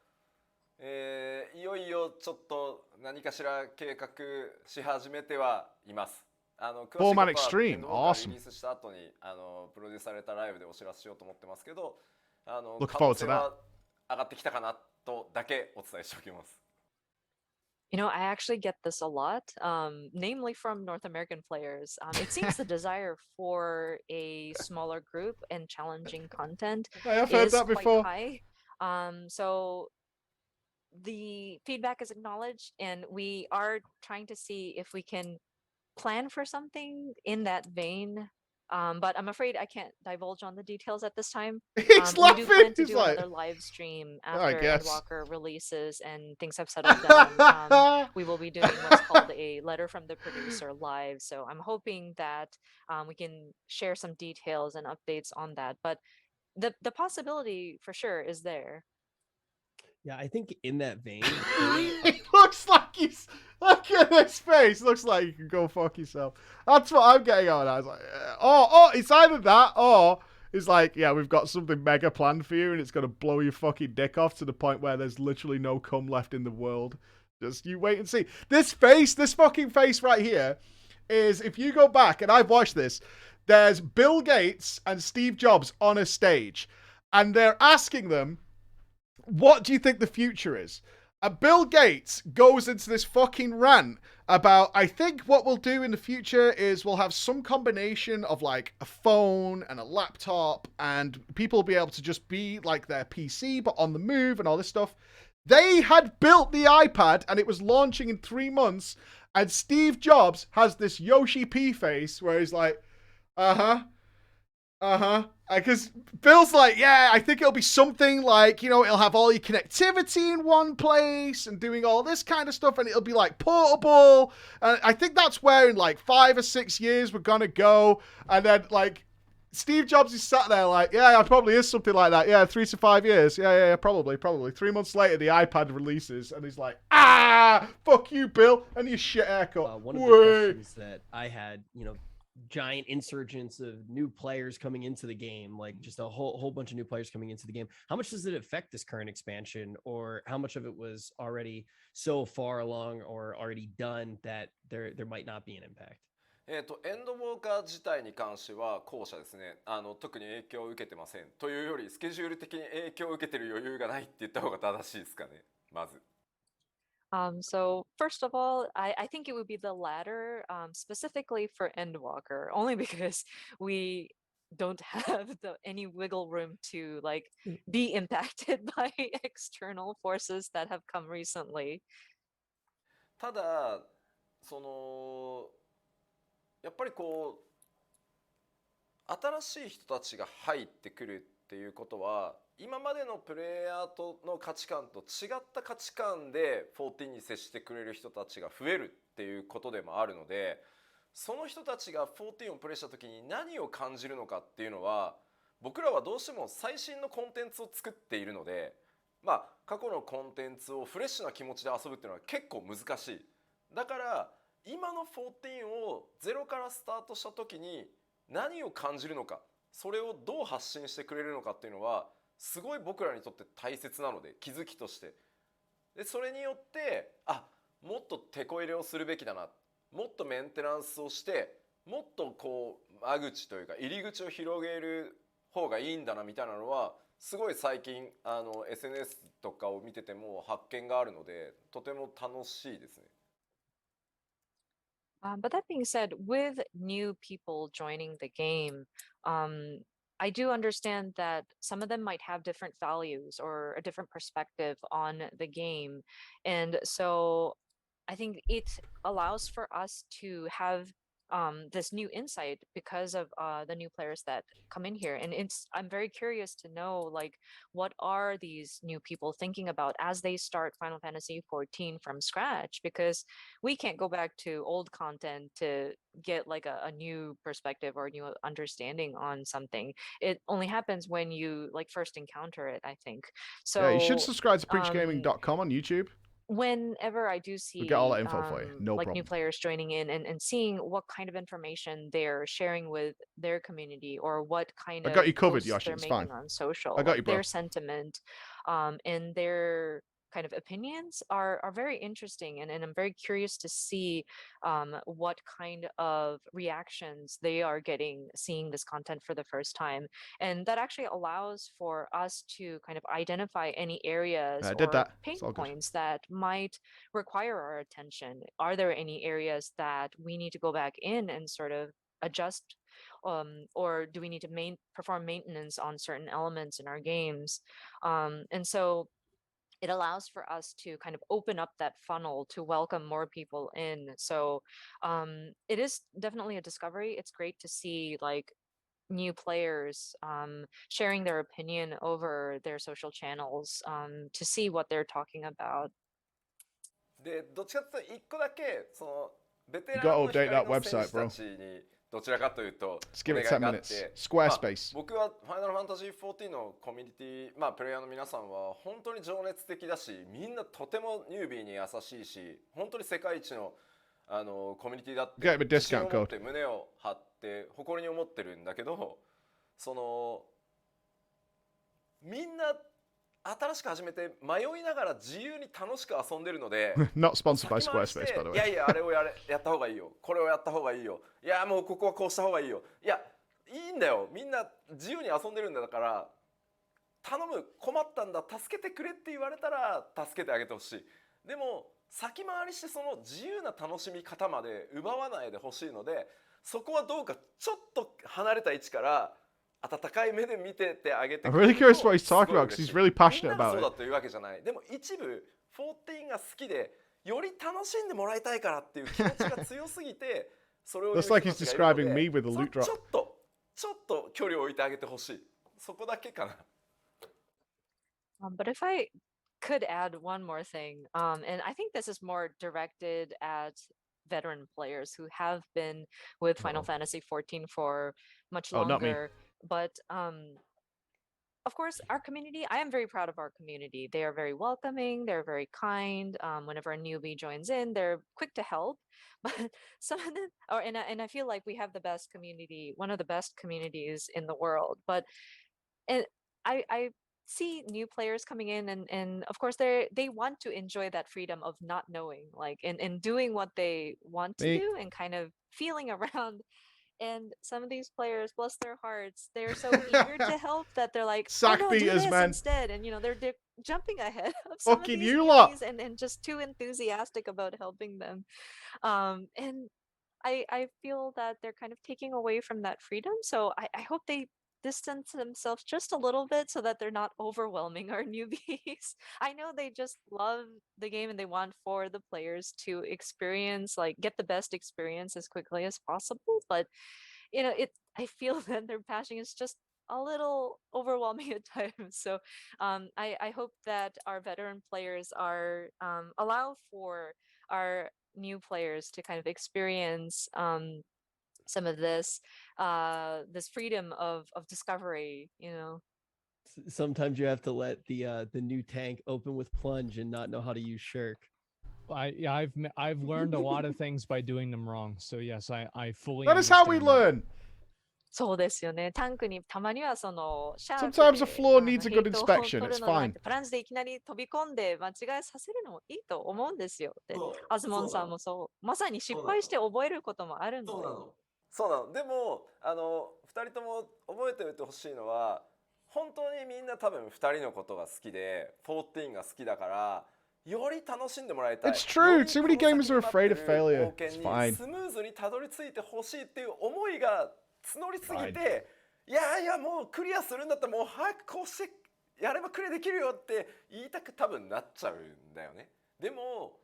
いよいよちょっと何かしら計画し始めてはいます。詳しいことは 4-man Extreme. エンドウォーカー Awesome. リリースした後にプロデュースされたライブでお知らせしようと思ってますけど、 Look 可 forward 能 to 性は上がってきたかなとだけお伝えしておきます。 You know, I actually get this a lot, namely from North American players. It seems the desire for a smaller group and challenging content Hey, I've heard is that quite before. high. So the feedback is acknowledged, and we are trying to see if we can plan for something in that vein. But I'm afraid I can't divulge on the details at this time. He's We do laughing. plan to He's do like, another live stream I after guess. Endwalker releases and things have settled down. We will be doing what's called a letter from the producer live. So I'm hoping that we can share some details and updates on that. But the possibility for sure is there. Yeah, I think in that vein, It looks like he's... Look at his face. Looks like you can go fuck yourself. That's what I'm getting on. I was like, it's either that or it's like, yeah, we've got something mega planned for you and it's going to blow your fucking dick off to the point where there's literally no cum left in the world. Just you wait and see. This fucking face right here is, if you go back, and I've watched this, there's Bill Gates and Steve Jobs on a stage, and they're asking them, what do you think the future is? And Bill Gates goes into this fucking rant about, I think what we'll do in the future is we'll have some combination of like a phone and a laptop, and people will be able to just be like their PC, but on the move and all this stuff. They had built the iPad and it was launching in 3 months, and Steve Jobs has this Yoshi-P face where he's like, because Bill's like, yeah, I think it'll be something like, it'll have all your connectivity in one place and doing all this kind of stuff, and it'll be like portable. And I think that's where in like 5 or 6 years we're gonna go. And then like Steve Jobs is sat there like, yeah, it probably is something like that. Yeah, 3 to 5 years. Yeah, probably. 3 months later, the iPad releases, and he's like, fuck you, Bill, and your shit haircut. One of the questions that I had, giant insurgence of new players coming into the game, like just a whole bunch of new players coming into the game. How much does it affect this current expansion, or how much of it was already so far along or already done that there might not be an impact? エンドウォーカー自体に関しては後者ですね。特に影響を受けてません。というよりスケジュール的に影響を受けてる余裕がないって言った方が正しいですかね。まず。So first of all, I think it would be the latter, specifically for Endwalker, only because we don't have any wiggle room to like be impacted by external forces that have come recently. ただやっぱり新しい人たちが入ってくるっていうことは、今までのプレイヤーとの価値観と違った価値観で14に接してくれる人たちが増えるっていうことでもあるので、その人たちが14をプレイした時に何を感じるのかっていうのは、僕らはどうしても最新のコンテンツを作っているので、過去のコンテンツをフレッシュな気持ちで遊ぶっていうのは結構難しい。だから今の14をゼロからスタートした時に何を感じるのか、それをどう発信してくれるのかっていうのはすごい僕らにとって大切なので、気づきとして。でそれによってもっとテこ入れをするべきだな、もっとメンテナンスをして、もっと間口というか入り口を広げる方がいいんだなみたいなのはすごい最近SNS とかを見てても発見があるので、とても楽しいですね。But that being said, with new people joining the game, I do understand that some of them might have different values or a different perspective on the game. And so I think it allows for us to have this new insight because of the new players that come in here. And I'm very curious to know, like, what are these new people thinking about as they start Final Fantasy XIV from scratch? Because we can't go back to old content to get like a new perspective or a new understanding on something. It only happens when you like first encounter it, I think. So yeah, you should subscribe to preachgaming.com on YouTube. Whenever I do see we get all that info for you. No like problem. new players joining in and seeing what kind of information they're sharing with their community, or what kind of got you covered, posts Yoshi. they're It's making fine. on social, I got you, bro. their sentiment, and their kind of opinions are very interesting, and I'm very curious to see what kind of reactions they are getting seeing this content for the first time. And that actually allows for us to kind of identify any areas or pain points that might require our attention. Are there any areas that we need to go back in and sort of adjust, or do we need to perform maintenance on certain elements in our games? And so it allows for us to kind of open up that funnel to welcome more people in. So it is definitely a discovery. It's great to see like new players sharing their opinion over their social channels to see what they're talking about. でどっちかというと1個だけベテランの光の選手たちにどちらかというとお願いがあって、僕はファイナルファンタジー14のコミュニティ、プレイヤーの皆さんは本当に情熱的だし、みんなとてもニュービーに優しいし、本当に世界一のコミュニティだって自信を持って胸を張って誇りに思ってるんだけど、みんな新しく始めて迷いながら自由に楽しく遊んでるので Not sponsored by 先回りし Squarespace, by the ていや way. いやあれをやった方がいいよこれをやった方がいいよいやもうここはこうした方がいいよいやいいんだよみんな自由に遊んでるんだから頼む困ったんだ助けてくれって言われたら助けてあげてほしいでも先回りしてその自由な楽しみ方まで奪わないでほしいのでそこはどうかちょっと離れた位置から温かい目で見ててあげて I'm くれ really ると curious what he's すごい talking about 嬉 because しい he's really みん passionate なが about そうだ it. というわけじゃないでも一部14が好きでより楽しんでもらいたいからっていう気持ちが強すぎてそれを言う That's 人 like た he's ちがいる describing の me で with a そ loot れ drop. ちょっと距離を置いてあげてほしいそこだけかな But if I could add one more thing, and I think this is more directed at veteran players who have been with Final Fantasy XIV for much Oh, not me. longer. But of course, our community, I am very proud of our community. They are very welcoming, they're very kind. Whenever a newbie joins in, they're quick to help. But some of them, and I feel like we have the best community, one of the best communities in the world. But and I see new players coming in and of course they want to enjoy that freedom of not knowing like and doing what they want to Me. do and kind of feeling around and some of these players bless their hearts they're so eager to help that they're like oh Sack no do beaters, this man. instead and they're jumping ahead of some of Fucking these you lot. newbies and just too enthusiastic about helping them and I feel that they're kind of taking away from that freedom. So I hope they distance themselves just a little bit so that they're not overwhelming our newbies. I know they just love the game and they want for the players to experience, like get the best experience as quickly as possible. But I feel that their passion is just a little overwhelming at times. So I hope that our veteran players are allow for our new players to kind of experience some of this freedom of discovery, Sometimes you have to let the new tank open with plunge and not know how to use shirk. I've learned a lot of things by doing them wrong. So yes, I fully. That is how we understand that. learn. そうですよね。タンクにたまにはそのシャーク Sometimes で a floor あの needs a ヘ good イトを inspection. 取る It's のではな fine. くてプランジでいきなり飛び込んで間違えさせるのもいいと思うんですよ。で、そうアズモンさんもそうまさに失敗して覚えることもあるので。そうなのでも2人とも覚えておいてほしいのは本当にみんな多分2人のことが好きで14が好きだからより楽しんでもらいたい It's true. より Too many この gamers are 先に afraid 待 of ってる failure. 冒険 It's に fine. スムーズにたどり着いてほしいっていう思いが募りすぎていやいやもうクリアするんだったらもう早くこうしてやればクリアできるよって言いたく多分なっちゃうんだよね。でも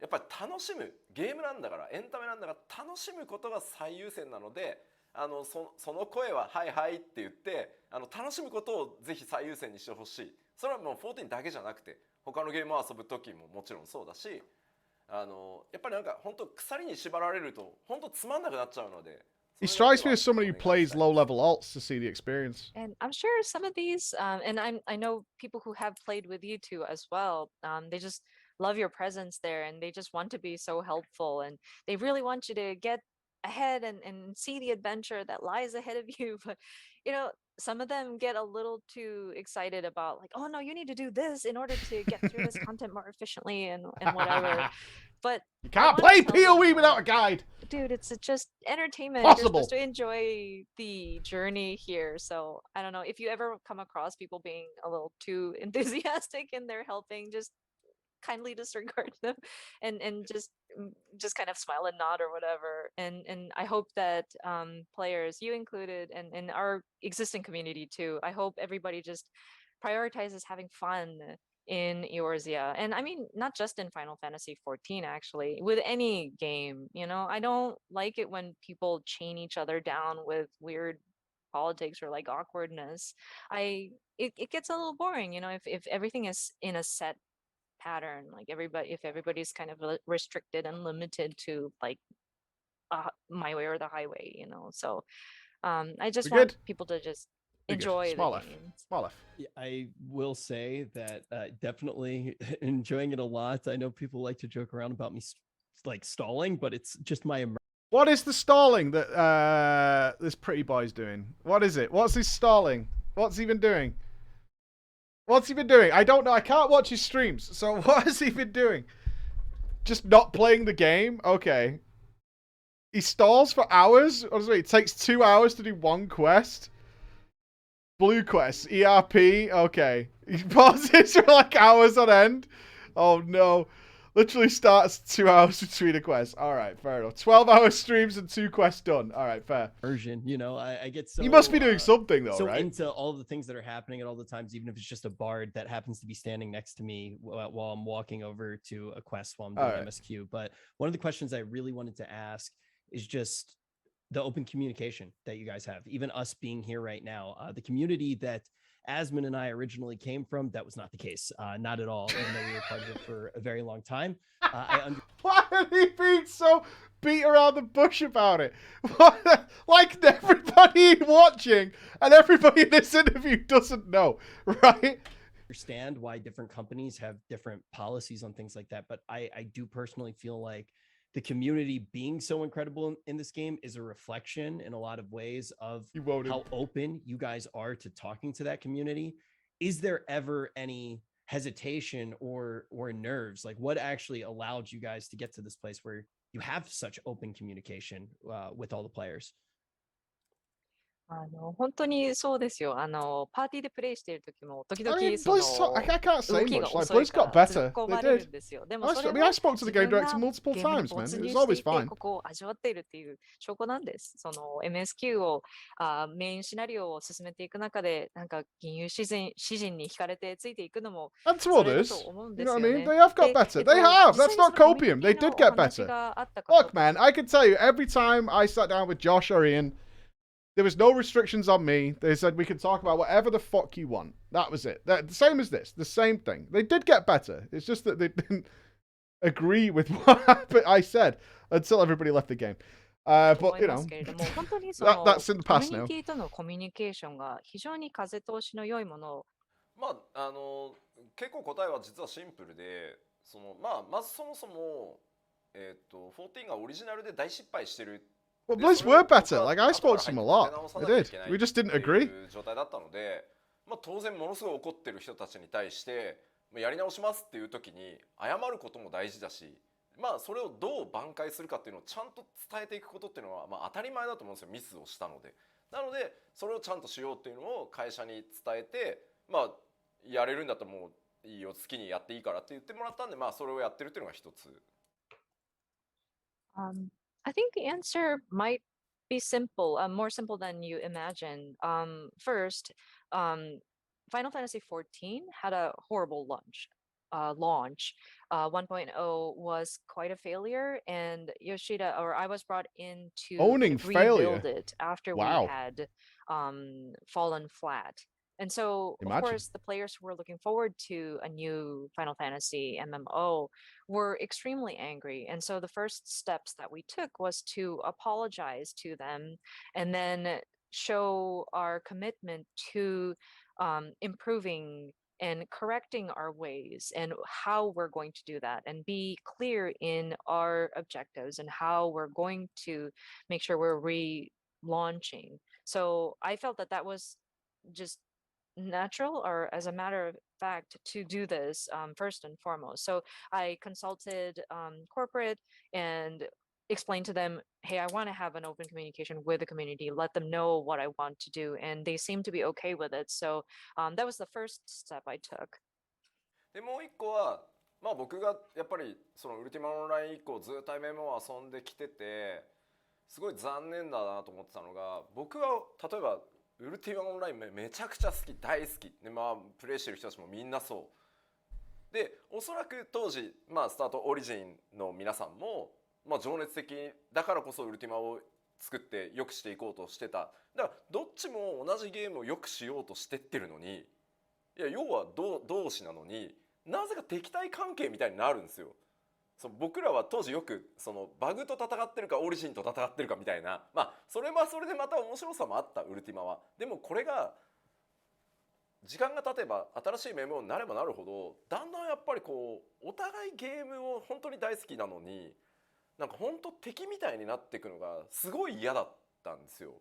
やっぱり楽しむゲームなんだからエンタメなんだから楽しむことが最優先なのでその声は「はいはい」って言って楽しむことをぜひ最優先にしてほしい。それはもう14だけじゃなくて他のゲームを遊ぶ時ももちろんそうだしやっぱりなんか本当鎖に縛られると本当つまんなくなっちゃうので。He strikes me as somebody who plays low-level alts to see the experience. And I'm sure some of these, and I know people who have played with you two as well. They just love your presence there, and they just want to be so helpful, and they really want you to get ahead and see the adventure that lies ahead of you. But some of them get a little too excited about like, oh no, you need to do this in order to get through this content more efficiently and whatever. But You can't play PoE without a guide. dude, it's just entertainment. Possible. You're supposed to enjoy the journey here. So I don't know if you ever come across people being a little too enthusiastic in their helping, just kindly disregard them and just kind of smile and nod or whatever. And I hope that players, you included, and our existing community too, I hope everybody just prioritizes having fun in Eorzea. And I mean, not just in Final Fantasy XIV, actually, with any game. I don't like it when people chain each other down with weird politics or like awkwardness. It gets a little boring, if everything is in a set pattern, like if everybody's kind of restricted and limited to like my way or the highway. So I just We're want good. people to just We're good. enjoy Small the F. game. Small F. Yeah, I will say that definitely enjoying it a lot. I know people like to joke around about me like stalling, but it's just my What is the stalling that this pretty boy's doing? What is it? What's his stalling? What's he been doing? What's he been doing? I don't know. I can't watch his streams. So what has he been doing? Just not playing the game? Okay. He stalls for hours? What does it mean? It takes 2 hours to do one quest? Blue quest. ERP? Okay. He pauses for like hours on end? Oh no. Literally starts 2 hours between a quest. Alright, fair enough. 12-hour streams and 2 quests done. Alright, fair. Version, you know, I get so He must be doing something though, so right? into all the things that are happening at all the times, even if it's just a bard that happens to be standing next to me while I'm walking over to a quest while I'm doing Alright. MSQ. But one of the questions I really wanted to ask is just the open communication that you guys have, even us being here right now. The community that Asmon and I originally came from, that was not the case. Not at all, even though we were part of it for a very long time. Why are he being so beat around the bush about it? Like everybody watching and everybody in this interview doesn't know, right? Understand why different companies have different policies on things like that, but I do personally feel like the community being so incredible in this game is a reflection in a lot of ways of how open you guys are to talking to that community. Is there ever any hesitation or nerves? Like, what actually allowed you guys to get to this place where you have such open communication with all the players? 本当にそうですよ。パーティーでプレイしている時も、時 I 々 mean, そ Blizz, I can't の say 動き much. が Like, 遅い Blizz か got ら突っ better. 込 They まれる did. んですよ。でも I それ mean, は I spoke to 自 the game 分 director が multiple ゲームに times, man. 没 It 入 was してい always て、 fine. ここを味わっているっていう証拠なんです。その MSQ をメインシナリオを進めていく中で、なんか銀融詩人に惹かれてついていくのも And to それだと others, 思うん you で know す what I よ mean? ね。 They have got で、better. They have. 実 That's 際にそ not のコミュ copium. ニ They ティ did のお get 話 better. があったこと Look, man, I can tell you, every time I sat down with Josh or Ian, there was no restrictions on me. They said we could talk about whatever the fuck you want. That was it. The same as this. The same thing. They did get better. It's just that they didn't agree with what I said until everybody left the game. 思 But, い you ま know, すけれども、本当にそ that's の in the コミ past ュニ now. ティとのコミュニケーションが非常に風通しの良いものをまあ結構答えは実はシンプルで、まずそもそも14がオリジナルで大失敗してる。 Well, で Blizz それを were 僕は better. Like, I 後から spoke to 入 them っ a て立 lot. て直さ They なきゃい did. けない We just didn't って agree. いう状態だったので、当然ものすごい怒ってる人たちに対してやり直しますっていう時に謝ることも大事だし、それをどう挽回するかっていうのをちゃんと伝えていくことっていうのは当たり前だと思うんですよ。ミスをしたので。なのでそれをちゃんとしようっていうのを会社に伝えて、やれるんだったらもういいよ好きにやっていいからって言ってもらったんで、それをやってるっていうのが一つ。I think the answer might be simple, more simple than you imagine. First, Final Fantasy XIV had a horrible launch. 1.0 was quite a failure, and I was brought in to Owning failure. rebuild it after Wow. we had fallen flat. And so, of Imagine. course, the players who were looking forward to a new Final Fantasy MMO were extremely angry. And so the first steps that we took was to apologize to them and then show our commitment to improving and correcting our ways and how we're going to do that and be clear in our objectives and how we're going to make sure we're relaunching. So I felt that that was just natural, or as a matter of fact, to do this first and foremost. So I consulted corporate and explained to them, hey, I want to have an open communication with the community, let them know what I want to do, and they seem to be okay with it. So that was the first step I took. でもう一個は、僕がやっぱりそのウルティマオンライン以降ずっと MMO を遊んできててすごい残念だなと思ってたのが、僕は例えばウルティマオンラインめちゃくちゃ好き、大好きで、プレイしてる人たちもみんなそうで、おそらく当時、スタートオリジンの皆さんも、情熱的だからこそウルティマを作って良くしていこうとしてた。だからどっちも同じゲームを良くしようとしてってるのに、いや要は同志なのになぜか敵対関係みたいになるんですよ。僕らは当時よくそのバグと戦ってるかオリジンと戦ってるかみたいな、それはそれでまた面白さもあったウルティマは。でもこれが時間が経てば新しいメモになればなるほどだんだんやっぱりこうお互いゲームを本当に大好きなのになんか本当敵みたいになっていくのがすごい嫌だったんですよ。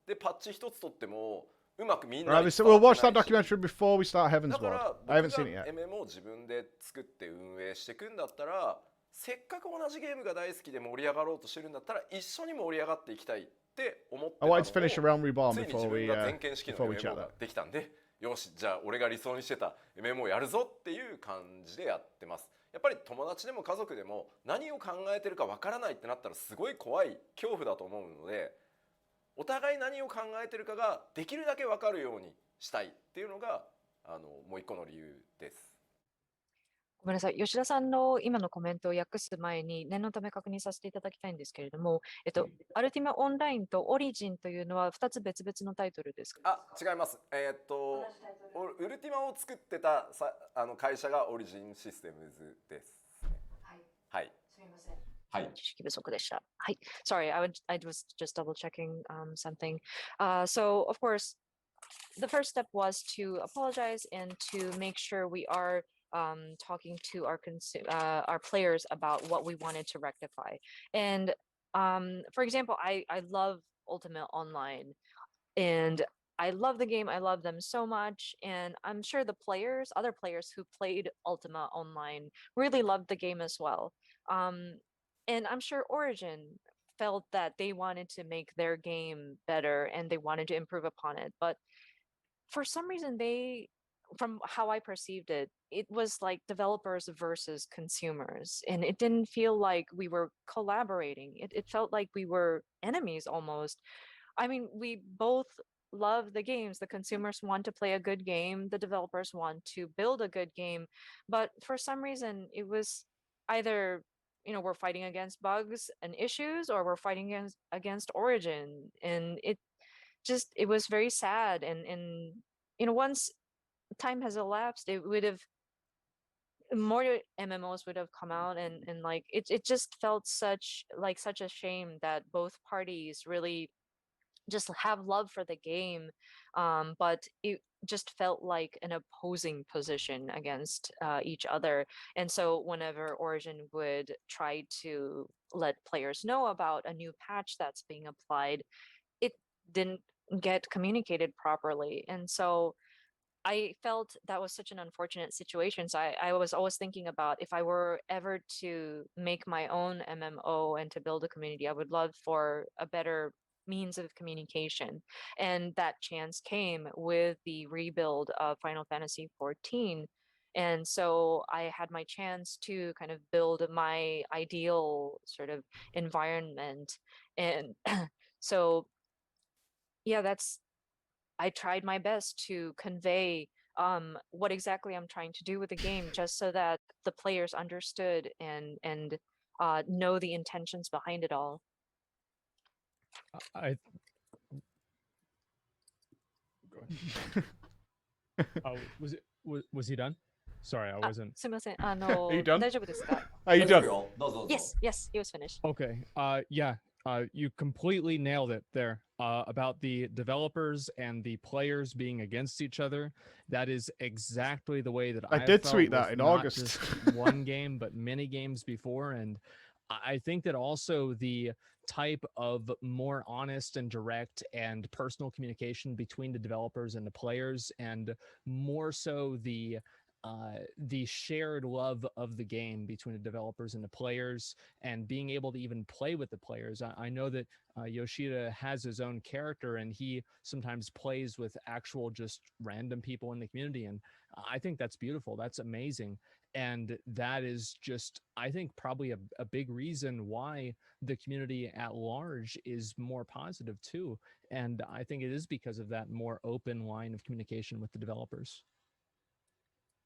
でパッチ一つとってもうまくみん Right, なに so 伝 we'll わって watch な that いし documentary before we start Heaven's だか Ward. ら I 僕 haven't seen it が yet. MMO を自分で作って運営していくんだったらせっかく同じゲームが大好きで盛り上がろうとしてるんだったら一緒に盛り上がっていきたいって思ってた I の wanted to finish を Realm Reborn ついに before 自分 we が全権式の before we chat MMO が that. できたんでよしじゃあ俺が理想にしてた MMO をやるぞっていう感じでやってます。やっぱり友達でも家族でも何を考えてるかわからないってなったらすごい怖い恐怖だと思うのでお互い何を考えてるかができるだけ分かるようにしたいっていうのがもう一個の理由です。ごめんなさい。吉田さんの今のコメントを訳す前に念のため確認させていただきたいんですけれども、アルティマオンラインとオリジンというのは2つ別々のタイトルですか？あ、違います。ウルティマを作ってた会社がオリジンシステムズです。はい。はい。すみません。はい。知識不足でした。はい。Sorry, I was just double checking something. So of course, the first step was to apologize and to make sure we are talking to our players about what we wanted to rectify. And for example, I love Ultimate Online, and I love the game. I love them so much, and I'm sure the other players who played Ultima Online, really loved the game as well. And I'm sure Origin felt that they wanted to make their game better and they wanted to improve upon it, but for some reason from how I perceived it, it was like developers versus consumers, and it didn't feel like we were collaborating. It felt like we were enemies almost. I mean, we both love the games. The consumers want to play a good game, the developers want to build a good game, but for some reason it was either we're fighting against bugs and issues, or we're fighting against Origin, and it was very sad. And once time has elapsed, it would have more MMOs would have come out, and like it just felt such a shame that both parties really just have love for the game, but it just felt like an opposing position against each other. And so whenever Origin would try to let players know about a new patch that's being applied, it didn't get communicated properly. And so I felt that was such an unfortunate situation. So I was always thinking about, if I were ever to make my own MMO and to build a community, I would love for a better means of communication. And that chance came with the rebuild of Final Fantasy XIV. And so I had my chance to kind of build my ideal sort of environment. And so, yeah, I tried my best to convey what exactly I'm trying to do with the game, just so that the players understood and know the intentions behind it all. I oh, was he done? Sorry, I wasn't. すみません。Are you done? 大丈夫ですか？ Are you 大丈夫 done? よ。どうぞどうぞ。 Yes, yes, he was finished. Okay. Yeah. You completely nailed it there. About the developers and the players being against each other. That is exactly the way that I have did felt tweet that with in not August. just one game, but many games before. And I think that also the type of more honest and direct and personal communication between the developers and the players, and more so the shared love of the game between the developers and the players, and being able to even play with the players. I know that Yoshida has his own character, and he sometimes plays with actual just random people in the community, and I think that's beautiful. That's amazing. And that is just, I think, probably a big reason why the community at large is more positive too. And I think it is because of that more open line of communication with the developers.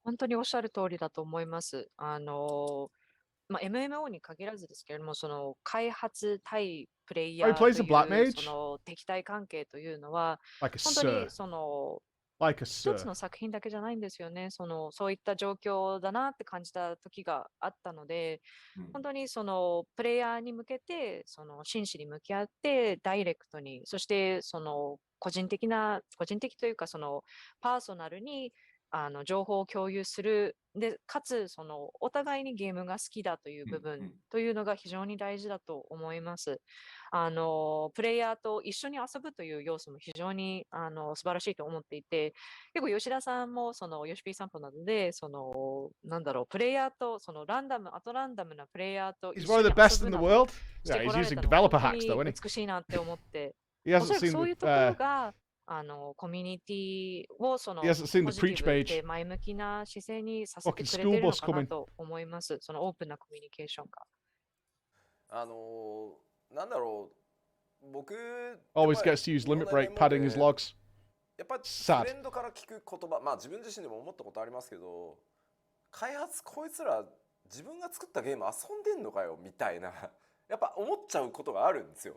本当におっしゃる通りだと思います。MMO に限らずですけれども、その開発対プレイ Oh, ヤ he ー plays と a black いう mage? その敵対関係というのは、 Like a 本当に sir. Like a 一 sir. つの作品だけじゃないんですよね。そういった状況だなって感じた時があったので、本当にそのプレイヤーに向けて、その真摯に向き合って、ダイレクトに、そしてその個人的というか、そのパーソナルに情報を共有する。で、かつ、その、お互いにゲームが好きだという部分というのが非常に大事だと思います。プレイヤーと一緒に遊ぶという要素も非常に、素晴らしいと思っていて、結構吉田さんも、その、ヨシピー散歩などで、その、なんだろう、プレイヤーと、その、アトランダムなプレイヤーと He's 一 one 緒 of に the best 遊 in ぶ the など world. し Yeah, てこ he's られ using たのは本 developer 当 hacks に though, isn't he? 美しいなって思って、He お hasn't そらく seen そう the いうところが、コミュニティをそ he の hasn't seen ポ the ジティ preach ブ page. で前向きな姿勢にさせて Fucking くれて school いるの bus かな coming. と思います。そのオープンなコミュニケーションが。なんだろう、僕、Always gets to use limit break, padding his logs. やっぱ Sad. フレンドから聞く言葉、まあ自分自身でも思ったことありますけど、開発こいつら自分が作ったゲーム遊んでんのかよみたいなやっぱ思っちゃうことがあるんですよ。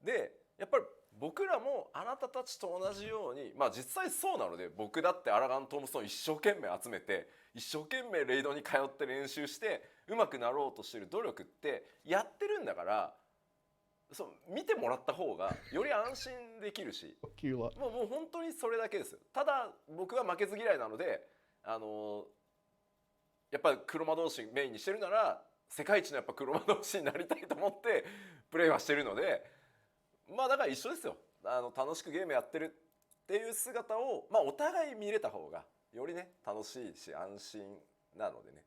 でやっぱり僕らもあなたたちと同じように、まあ実際そうなので、僕だってアラガン・トムソン一生懸命集めて一生懸命レイドに通って練習して上手くなろうとしてる努力ってやってるんだから、そう見てもらった方がより安心できるしもう本当にそれだけですよ。ただ僕は負けず嫌いなので、やっぱり黒魔同士メインにしてるなら世界一のやっぱ黒魔同士になりたいと思ってプレイはしてるので、まあだから一緒ですよ。楽しくゲームやってるっていう姿を、まあ、お互い見れた方がよりね楽しいし安心なのでね。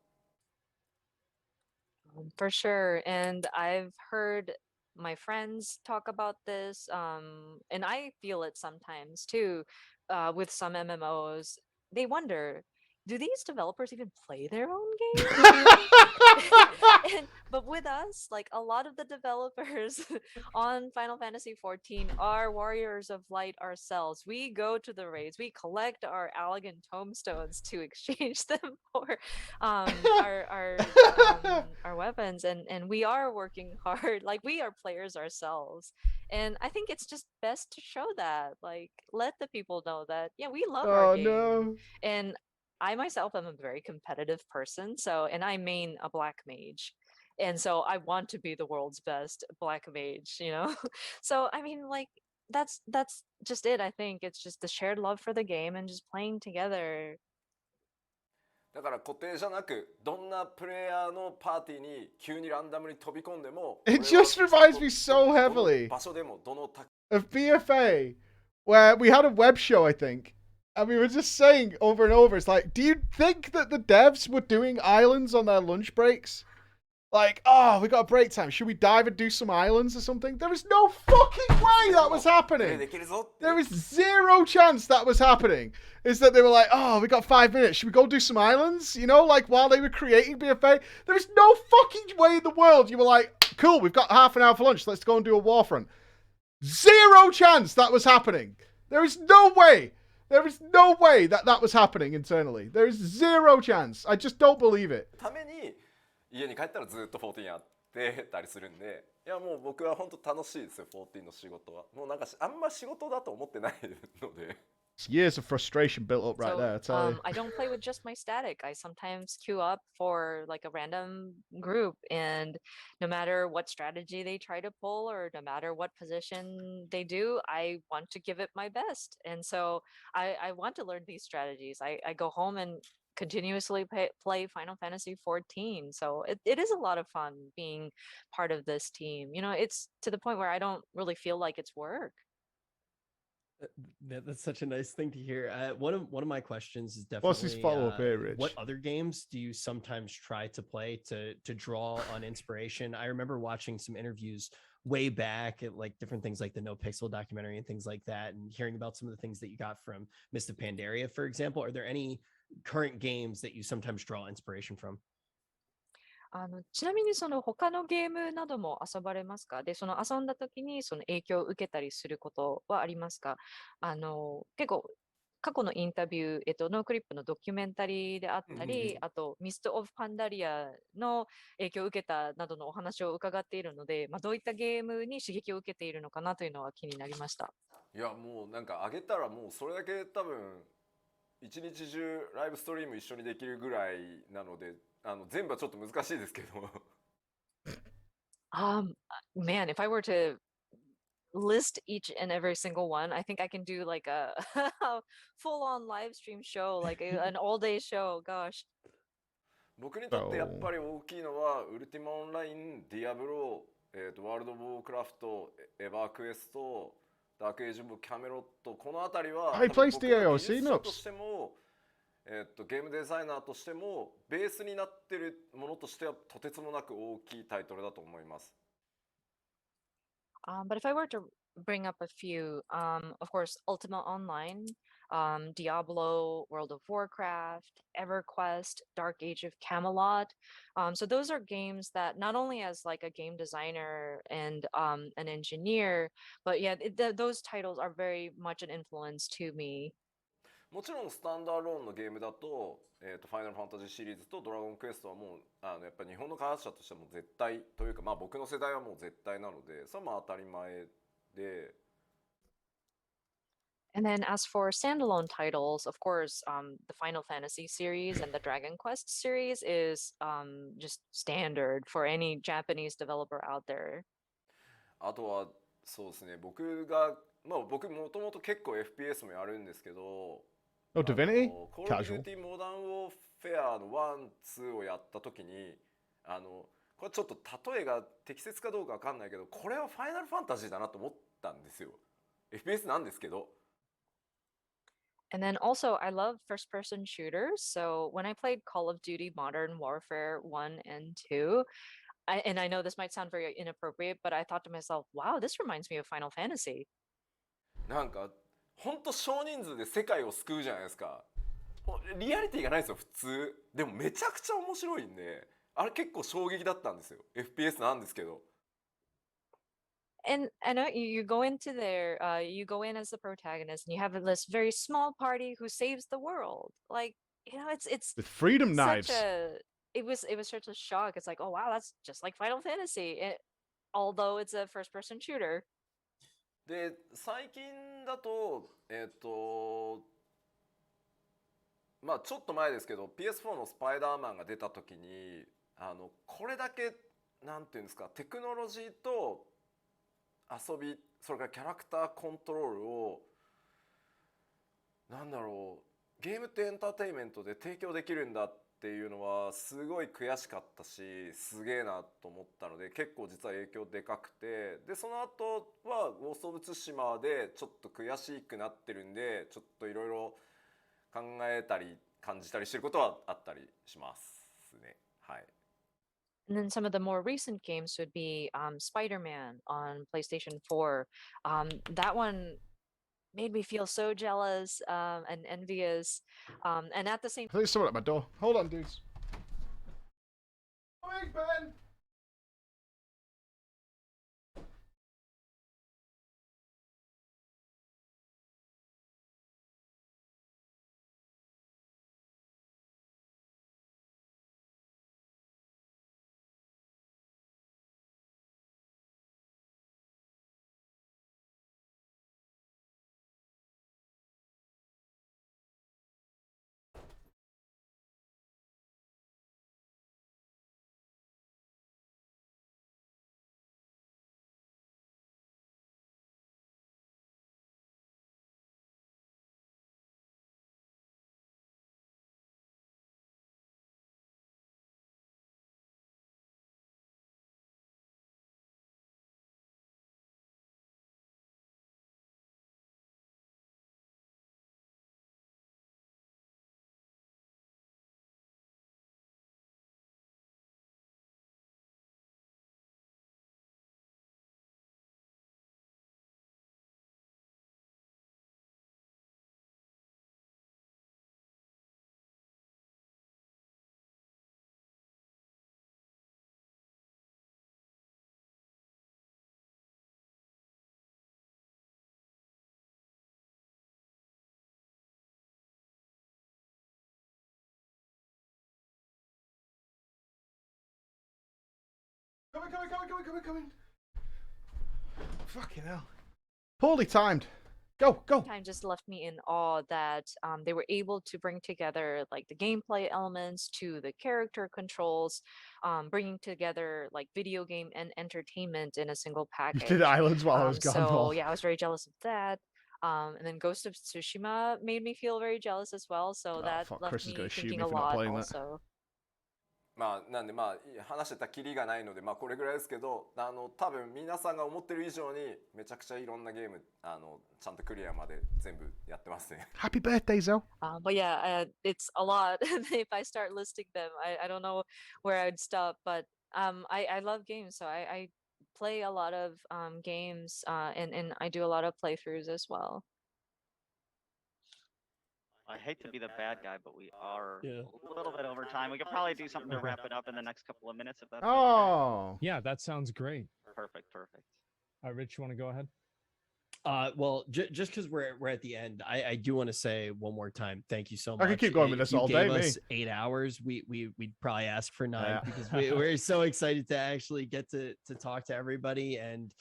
For sure. And I've heard my friends talk about this, and I feel it sometimes too, with some MMOs. They wonder, do these developers even play their own games? But with us, like a lot of the developers on Final Fantasy XIV are warriors of light ourselves. We go to the raids, we collect our Allegan tomestones to exchange them for our weapons, and we are working hard. Like we are players ourselves, and I think it's just best to show that. Like let the people know that yeah, we love our game. No. And I myself am a very competitive person, so and I main a black mage. And so I want to be the world's best black mage, you know? So I mean like that's just it. I think it's just the shared love for the game and just playing together. だから固定じゃなくどんなプレイヤーのパーティーに急にランダムに飛び込んでも It just reminds me so heavily 場所でもどの of BFA, where we had a web show, I think, and we were just saying over and over, it's like, do you think that the devs were doing islands on their lunch breaks? Like, oh, we got a break time. Should we dive and do some islands or something? There is no fucking way that was happening. There is zero chance that was happening. Is that they were like, oh, we got 5 minutes. Should we go do some islands? You know, like while they were creating BFA. There is no fucking way in the world you were like, cool, we've got half an hour for lunch. Let's go and do a warfront. Zero chance that was happening. There is no way. There is no way that that was happening internally. There is zero chance. I just don't believe it. ために家に帰ったらずっと14やってたりするんで、いやもう僕は本当楽しいですよ14の仕事は。もうなんかあんま仕事だと思ってないので。It's years of frustration built up right there, I tell you. I don't play with just my static. I sometimes queue up for like a random group, and no matter what strategy they try to pull or no matter what position they do, I want to give it my best. And so I want to learn these strategies. I go home and continuously play Final Fantasy XIV. So it is a lot of fun being part of this team. You know, it's to the point where I don't really feel like it's work. That's such a nice thing to hear. One of my questions is What's his definitely follow-up here, Rich? what other games do you sometimes try to play to draw on inspiration? I remember watching some interviews way back at like different things like the No Pixel documentary and things like that, and hearing about some of the things that you got from Mist of Pandaria, for example. Are there any current games that you sometimes draw inspiration from? ちなみにその他のゲームなども遊ばれますか？で、その遊んだ時にその影響を受けたりすることはありますか？結構過去のインタビュー、ノークリップのドキュメンタリーであったり、あとミスト・オブ・パンダリアの影響を受けたなどのお話を伺っているので、どういったゲームに刺激を受けているのかなというのは気になりました。いやもうなんか上げたらもうそれだけ多分一日中ライブストリーム一緒にできるぐらいなので、全部はちょっと難しいですけど。Man, if I were to list each and every single one, I think I can do like a full-on live stream show, like an all-day show. Gosh. 僕にとってやっぱり大きいのはウルティマオンライン、ディアブロ、ワールド・オブ・ウォークラフト、エヴァークエスト、ダークエイジ・オブ・キャメロット、この辺りは He 多分 plays 僕の DAOC 技術者と Nupss. しても、ゲームデザイナーとしてもベースになってるものとしてはとてつもなく大きいタイトルだと思います。But if I were to bring up a few, of course, Ultima Online, Diablo, World of Warcraft, EverQuest, Dark Age of Camelot. So those are games that not only as like a game designer and an engineer, but yeah, those titles are very much an influence to me. もちろんスタンダーローンのゲームだと、ファイナルファンタジーシリーズとドラゴンクエストはもうやっぱ日本の開発者としても絶対というか、まあ僕の世代はもう絶対なので、それはまあ当たり前で。And then as for standalone titles, of course, the Final Fantasy series and the Dragon Quest series is just standard for any Japanese developer out there. あとはそうですね、僕もともと結構 FPS もやるんですけど、Oh, Divinity? コール・オブ・デュ Casual. ーティ・モダン・ウォーフェアの1、2をやった時にこれちょっと例えが適切かどうかわかんないけど、これはファイナルファンタジーだなと思ったんですよ。 FPS なんですけど。And then also, I love first-person shooters. So when I played Call of Duty Modern Warfare 1 and 2, and I know this might sound very inappropriate, but I thought to myself, wow, this reminds me of Final Fantasy. なんかほんと少人数で世界を救うじゃないですか。リアリティがないですよ普通。でもめちゃくちゃ面白いんで、あれ結構衝撃だったんですよ。 FPS なんですけど。And I know you go into there, you go in as the protagonist, and you have this very small party who saves the world. Like, you know, it's With freedom such knives. it was such a shock. It's like, oh wow, that's just like Final Fantasy, although it's a first-person shooter. で最近だとまあちょっと前ですけど PS4 のスパイダーマンが出た時にこれだけなんていうんですか、テクノロジーと遊び、それからキャラクターコントロールをなんだろう、ゲームってエンターテインメントで提供できるんだっていうのはすごい悔しかったし、すげえなと思ったので結構実は影響でかくて、でその後はゴースト・オブ・ツシマでちょっと悔しくなってるんで、ちょっといろいろ考えたり感じたりしてることはあったりしますね。はい。And then some of the more recent games would be Spider-Man on PlayStation 4. That one made me feel so jealous and envious. And at the same I think there's someone at my door. Hold on, dudes. Coming, Ben! Coming. Fucking hell. Poorly timed. Go. time just left me in awe that they were able to bring together like the gameplay elements to the character controls, bringing together like video game and entertainment in a single You package. did Islands while I was So gone, Paul. yeah, I was very jealous of that. And then Ghost of Tsushima made me feel very jealous as well. So Oh, that fuck, left Chris is gonna me shoot thinking me a for not lot playing that. also. まあなんでまあ話してたきりがないのでまあこれぐらいですけど多分皆さんが思ってる以上にめちゃくちゃいろんなゲームちゃんとクリアまで全部やってますね。Happy birthday, Zoe. But yeah, it's a lot. If I start listing them, I don't know where I'd stop. But I love games, so I play a lot of games, and I do a lot of playthroughs as well. I hate to be the bad guy, but we are Yeah. a little bit over time. We could probably do something to wrap it up in the next couple of minutes if that's Oh. Yeah, that sounds great. okay. Perfect. Rich, you want to go ahead? Well, just because we're at the end, I do want to say one more time, thank you so much. I could keep going with this You all day, gave me. us 8 hours. We'd probably ask for 9 Yeah. because we're so excited to actually get to talk to everybody. And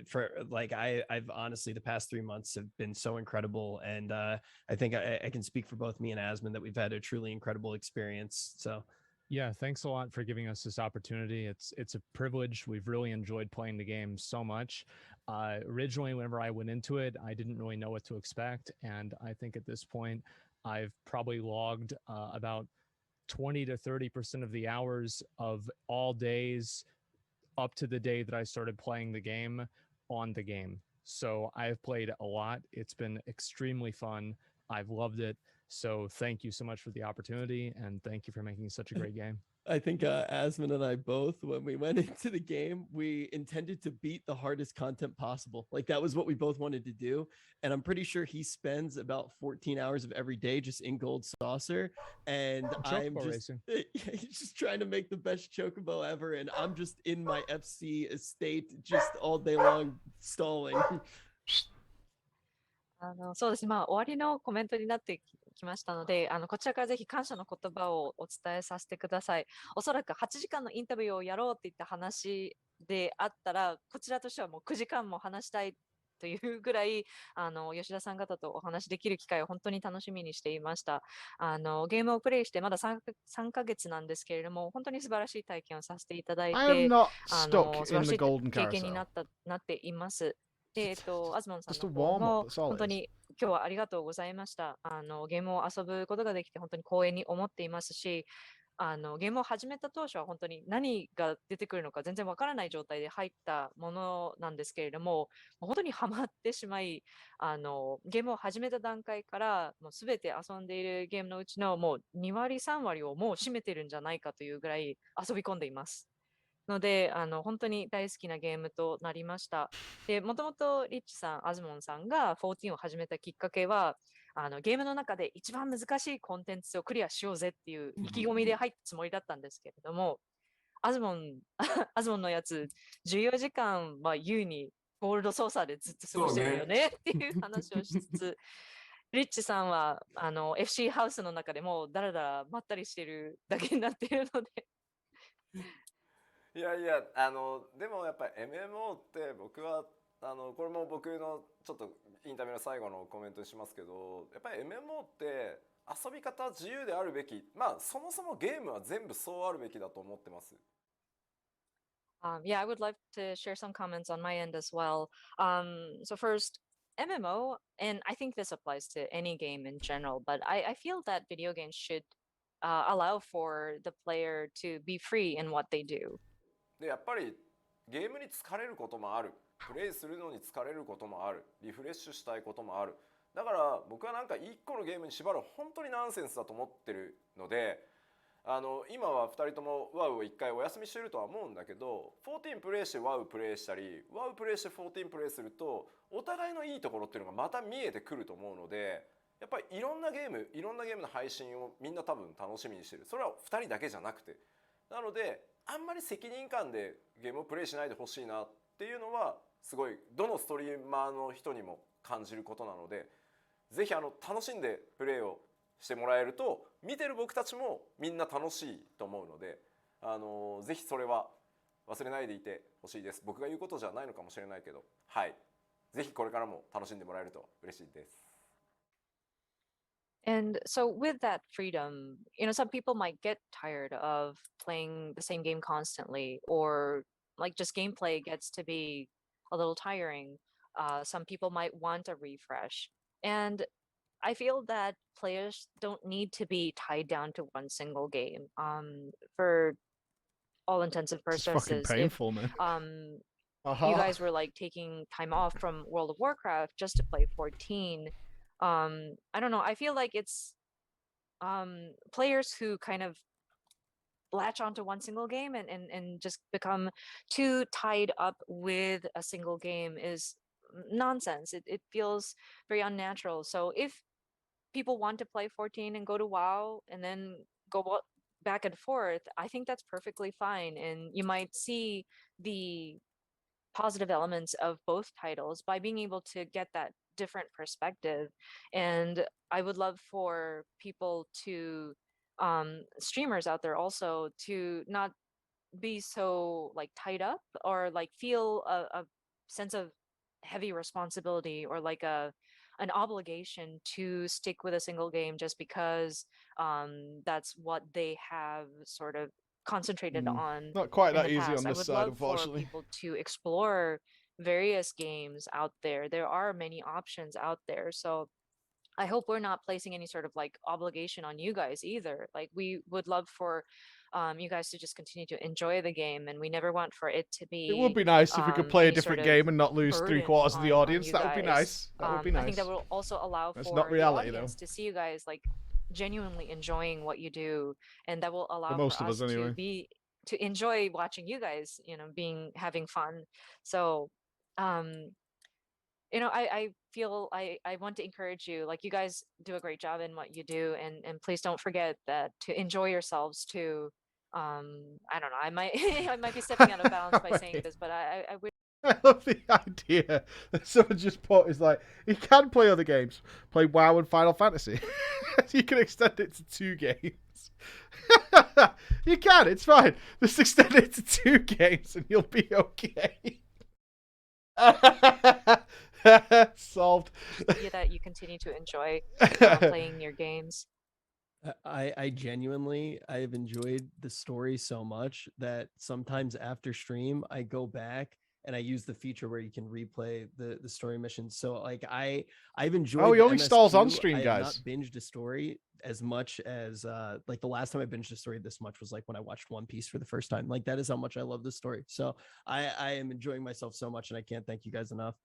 for like I've honestly the past 3 months have been so incredible, and I think I can speak for both me and Asmon that we've had a truly incredible experience. So Yeah, thanks a lot for giving us this opportunity. It's a privilege. We've really enjoyed playing the game so much. Originally, whenever I went into it, I didn't really know what to expect, and I think at this point, I've probably logged about 20 to 30% of the hours of all days up to the day that I started playing the game on the game. So I've played a lot. It's been extremely fun. I've loved it. So thank you so much for the opportunity, and thank you for making such a great game. I think Asmon and I both, when we went into the game, we intended to beat the hardest content possible. Like that was what we both wanted to do. And I'm pretty sure he spends about 14 hours of every day just in Gold Saucer. And I'm Chocobo just, racing. he's just trying to make the best chocobo ever. And I'm just in my FC estate just all day long stalling. そうですね。まあ、終わりのコメントになってきましたので、こちらからぜひ感謝の言葉をお伝えさせてください。おそらく8時間のインタビューをやろうって言った話であったら、こちらとしてはもう9時間も話したいというぐらい、吉田さん方とお話しできる機会を本当に楽しみにしていました。ゲームをプレイしてまだ3ヶ月なんですけれども、本当に素晴らしい体験をさせていただい I am て、 not 素 stuck 晴 in らし the い golden 経験にな carousel. っています。で、アズモンさん Just a の方 warm も up. That's all 本 it 当 is. に今日はありがとうございました。ゲームを遊ぶことができて本当に光栄に思っていますし、ゲームを始めた当初は本当に何が出てくるのか全然わからない状態で入ったものなんですけれども、本当にハマってしまい、ゲームを始めた段階からもう全て遊んでいるゲームのうちのもう2割3割をもう占めてるんじゃないかというぐらい遊び込んでいます。ので本当に大好きなゲームとなりました。で、もともとリッチさん、アズモンさんが14を始めたきっかけは、ゲームの中で一番難しいコンテンツをクリアしようぜっていう意気込みで入ったつもりだったんですけれども、アズモンのやつ、14時間は優にゴールドソーサーでずっと過ごしてるよねっていう話をしつつ、リッチさんはFC ハウスの中でもだらだらまったりしてるだけになっているので。いやいやでもやっぱり MMO って僕はこれも僕のちょっとインタビューの最後のコメントにしますけど、やっぱり MMO って遊び方自由であるべき、まあそもそもゲームは全部そうあるべきだと思ってます。Yeah, I would like to share some comments on my end as well. So first, MMO, and I think this applies to any game in general, but I feel that video games should allow for the player to be free in what they do. でやっぱりゲームに疲れることもある、プレイするのに疲れることもある、リフレッシュしたいこともある。だから僕はなんか1個のゲームに縛る本当にナンセンスだと思ってるので、今は2人とも WoW を1回お休みしてるとは思うんだけど、14プレイして WoW プレイしたり WoW プレイして14プレイするとお互いのいいところっていうのがまた見えてくると思うので、やっぱりいろんなゲームの配信をみんな多分楽しみにしてる。それは2人だけじゃなくて、なのであんまり責任感でゲームをプレイしないでほしいなっていうのはすごいどのストリーマーの人にも感じることなので、ぜひ楽しんでプレイをしてもらえると見てる僕たちもみんな楽しいと思うので、ぜひそれは忘れないでいてほしいです。僕が言うことじゃないのかもしれないけど、はい。ぜひこれからも楽しんでもらえると嬉しいです。 And so with that freedom, some people might get tired of playing the same game constantly, or like just gameplay gets to be a little tiring. Some people might want a refresh. And I feel that players don't need to be tied down to one single game. For all intents and It's fucking purposes, if painful, man. you guys were like taking time off from World of Warcraft just to play 14, I don't know. I feel like it's players who kind of latch onto one single game and just become too tied up with a single game is nonsense. It feels very unnatural. So if people want to play 14 and go to WoW and then go back and forth, I think that's perfectly fine. And you might see the positive elements of both titles by being able to get that different perspective. And I would love for people to streamers out there also to not be so like tied up or like feel a sense of heavy responsibility or like an obligation to stick with a single game just because that's what they have sort of concentrated on Not quite in that the easy past. on I this would side, love for unfortunately. people to explore various games out there. There are many options out there. So I hope we're not placing any sort of like obligation on you guys either. Like we would love for you guys to just continue to enjoy the game, and we never want for it to It would be be nice if we could play a any sort different of game and not lose burden 3/4 of the on audience. you That would be guys. nice. That would be I think that nice. will also allow That's for not reality, the audience though. to see you guys like genuinely enjoying what you do, and that will For allow most for of us, us anyway. to enjoy watching you guys, having fun. So I feel I want to encourage you. Like you guys do a great job in what you do, and please don't forget that to enjoy yourselves too. I don't know. I might I might be stepping out of bounds by saying Wait. this, but I wish. I love the idea that someone just put is like, you can play other games. Play WoW and Final Fantasy. You can extend it to 2 games. You can, it's fine. Just extend it to 2 games and you'll be okay. Solved. That you continue to enjoy playing your games. I genuinely I've enjoyed the story so much that sometimes after stream I go back and I use the feature where you can replay the story missions. So like I've enjoyed. Oh, he the only stalls on MSQ. stream, I have guys. not binged a story as much as like the last time I binged a story this much was like when I watched One Piece for the first time. Like that is how much I love this story. So I am enjoying myself so much, and I can't thank you guys enough.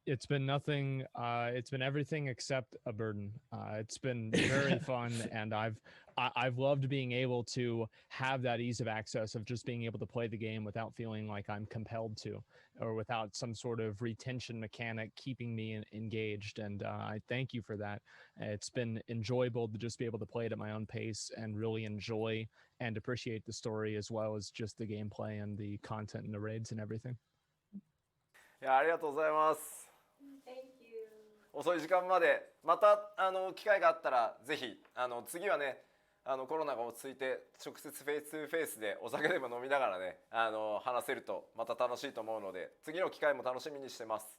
It's been nothing. It's been everything except a burden. It's been very fun, and I've loved being able to have that ease of access of just being able to play the game without feeling like I'm compelled to, or without some sort of retention mechanic keeping me engaged. And I thank you for that. It's been enjoyable to just be able to play it at my own pace and really enjoy and appreciate the story as well as just the gameplay and the content and the raids and everything. いや、ありがとうございます。遅い時間までまた機会があったらぜひ次はねコロナが落ち着いて直接フェイス2フェイスでお酒でも飲みながらね話せるとまた楽しいと思うので次の機会も楽しみにしてます。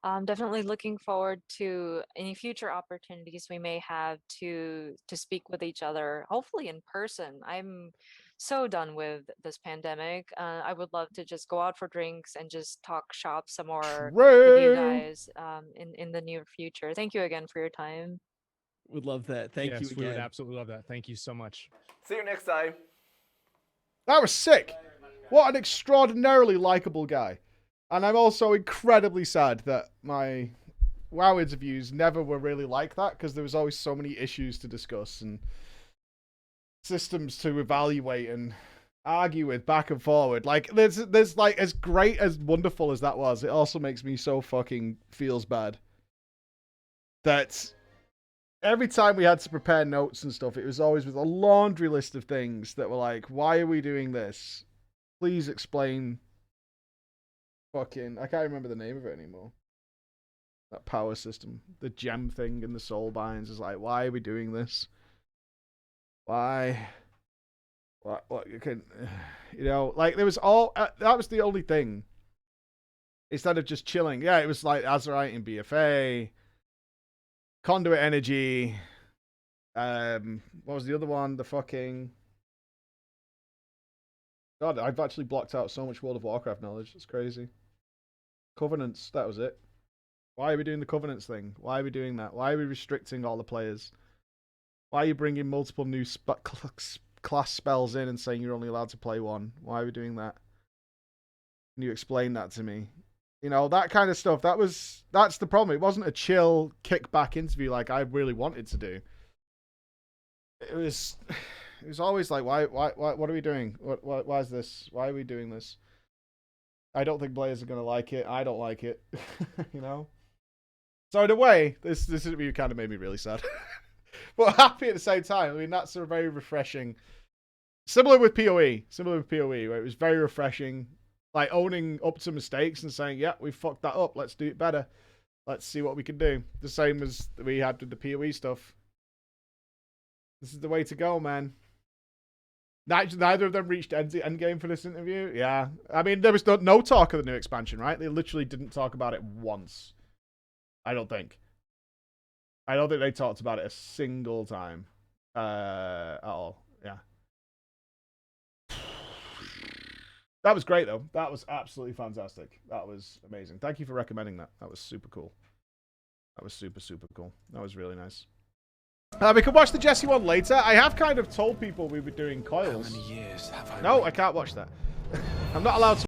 I'm definitely looking forward to any future opportunities we may have to speak with each other, hopefully in person. I'm so done with this pandemic. I would love to just go out for drinks and just talk shop some more with you guys in the near future. Thank you again for your time. Would love that. Thank you Yes, we would again. absolutely love that. Thank you so much. See you next time. That was sick. What an extraordinarily likable guy. And I'm also incredibly sad that my WoW interviews never were really like that because there was always so many issues to discuss and systems to evaluate and argue with back and forward. Like there's like as great as wonderful as that was, it also makes me so fucking feels bad that every time we had to prepare notes and stuff, it was always with a laundry list of things that were like, why are we doing this? Please explain. Fucking, I can't remember the name of it anymore. That power system, the gem thing in the soul binds is like, why are we doing this? Why? What you can, like there was all that was the only thing instead of just chilling. Yeah, it was like Azerite in BFA, Conduit Energy. What was the other one? The fucking... God, I've actually blocked out so much World of Warcraft knowledge. It's crazy. Covenants, that was it. Why are we doing the Covenants thing? Why are we doing that? Why are we restricting all the players? Why are you bringing multiple new class spells in and saying you're only allowed to play one? Why are we doing that? Can you explain that to me? You know, that kind of stuff. That's the problem. It wasn't a chill kickback interview like I really wanted to do. It was always like, why, what are we doing? Why is this? Why are we doing this? I don't think players are going to like it. I don't like it. You know? So in a way, this interview kind of made me really sad. But happy at the same time. I mean, that's a very refreshing... Similar with PoE, where it was very refreshing. Like, owning up to mistakes and saying, yeah, we fucked that up. Let's do it better. Let's see what we can do. The same as we had with the PoE stuff. This is the way to go, man. Neither of them reached endgame for this interview. Yeah. I mean, there was no talk of the new expansion, right? They literally didn't talk about it once. I don't think they talked about it a single time. At all. Yeah. That was great, though. That was absolutely fantastic. That was amazing. Thank you for recommending that. That was super cool. That was super, super cool. That was really nice. We can watch the Jesse one later. I have kind of told people we were doing coils. How many years have I No, I can't watch that. I'm not allowed to.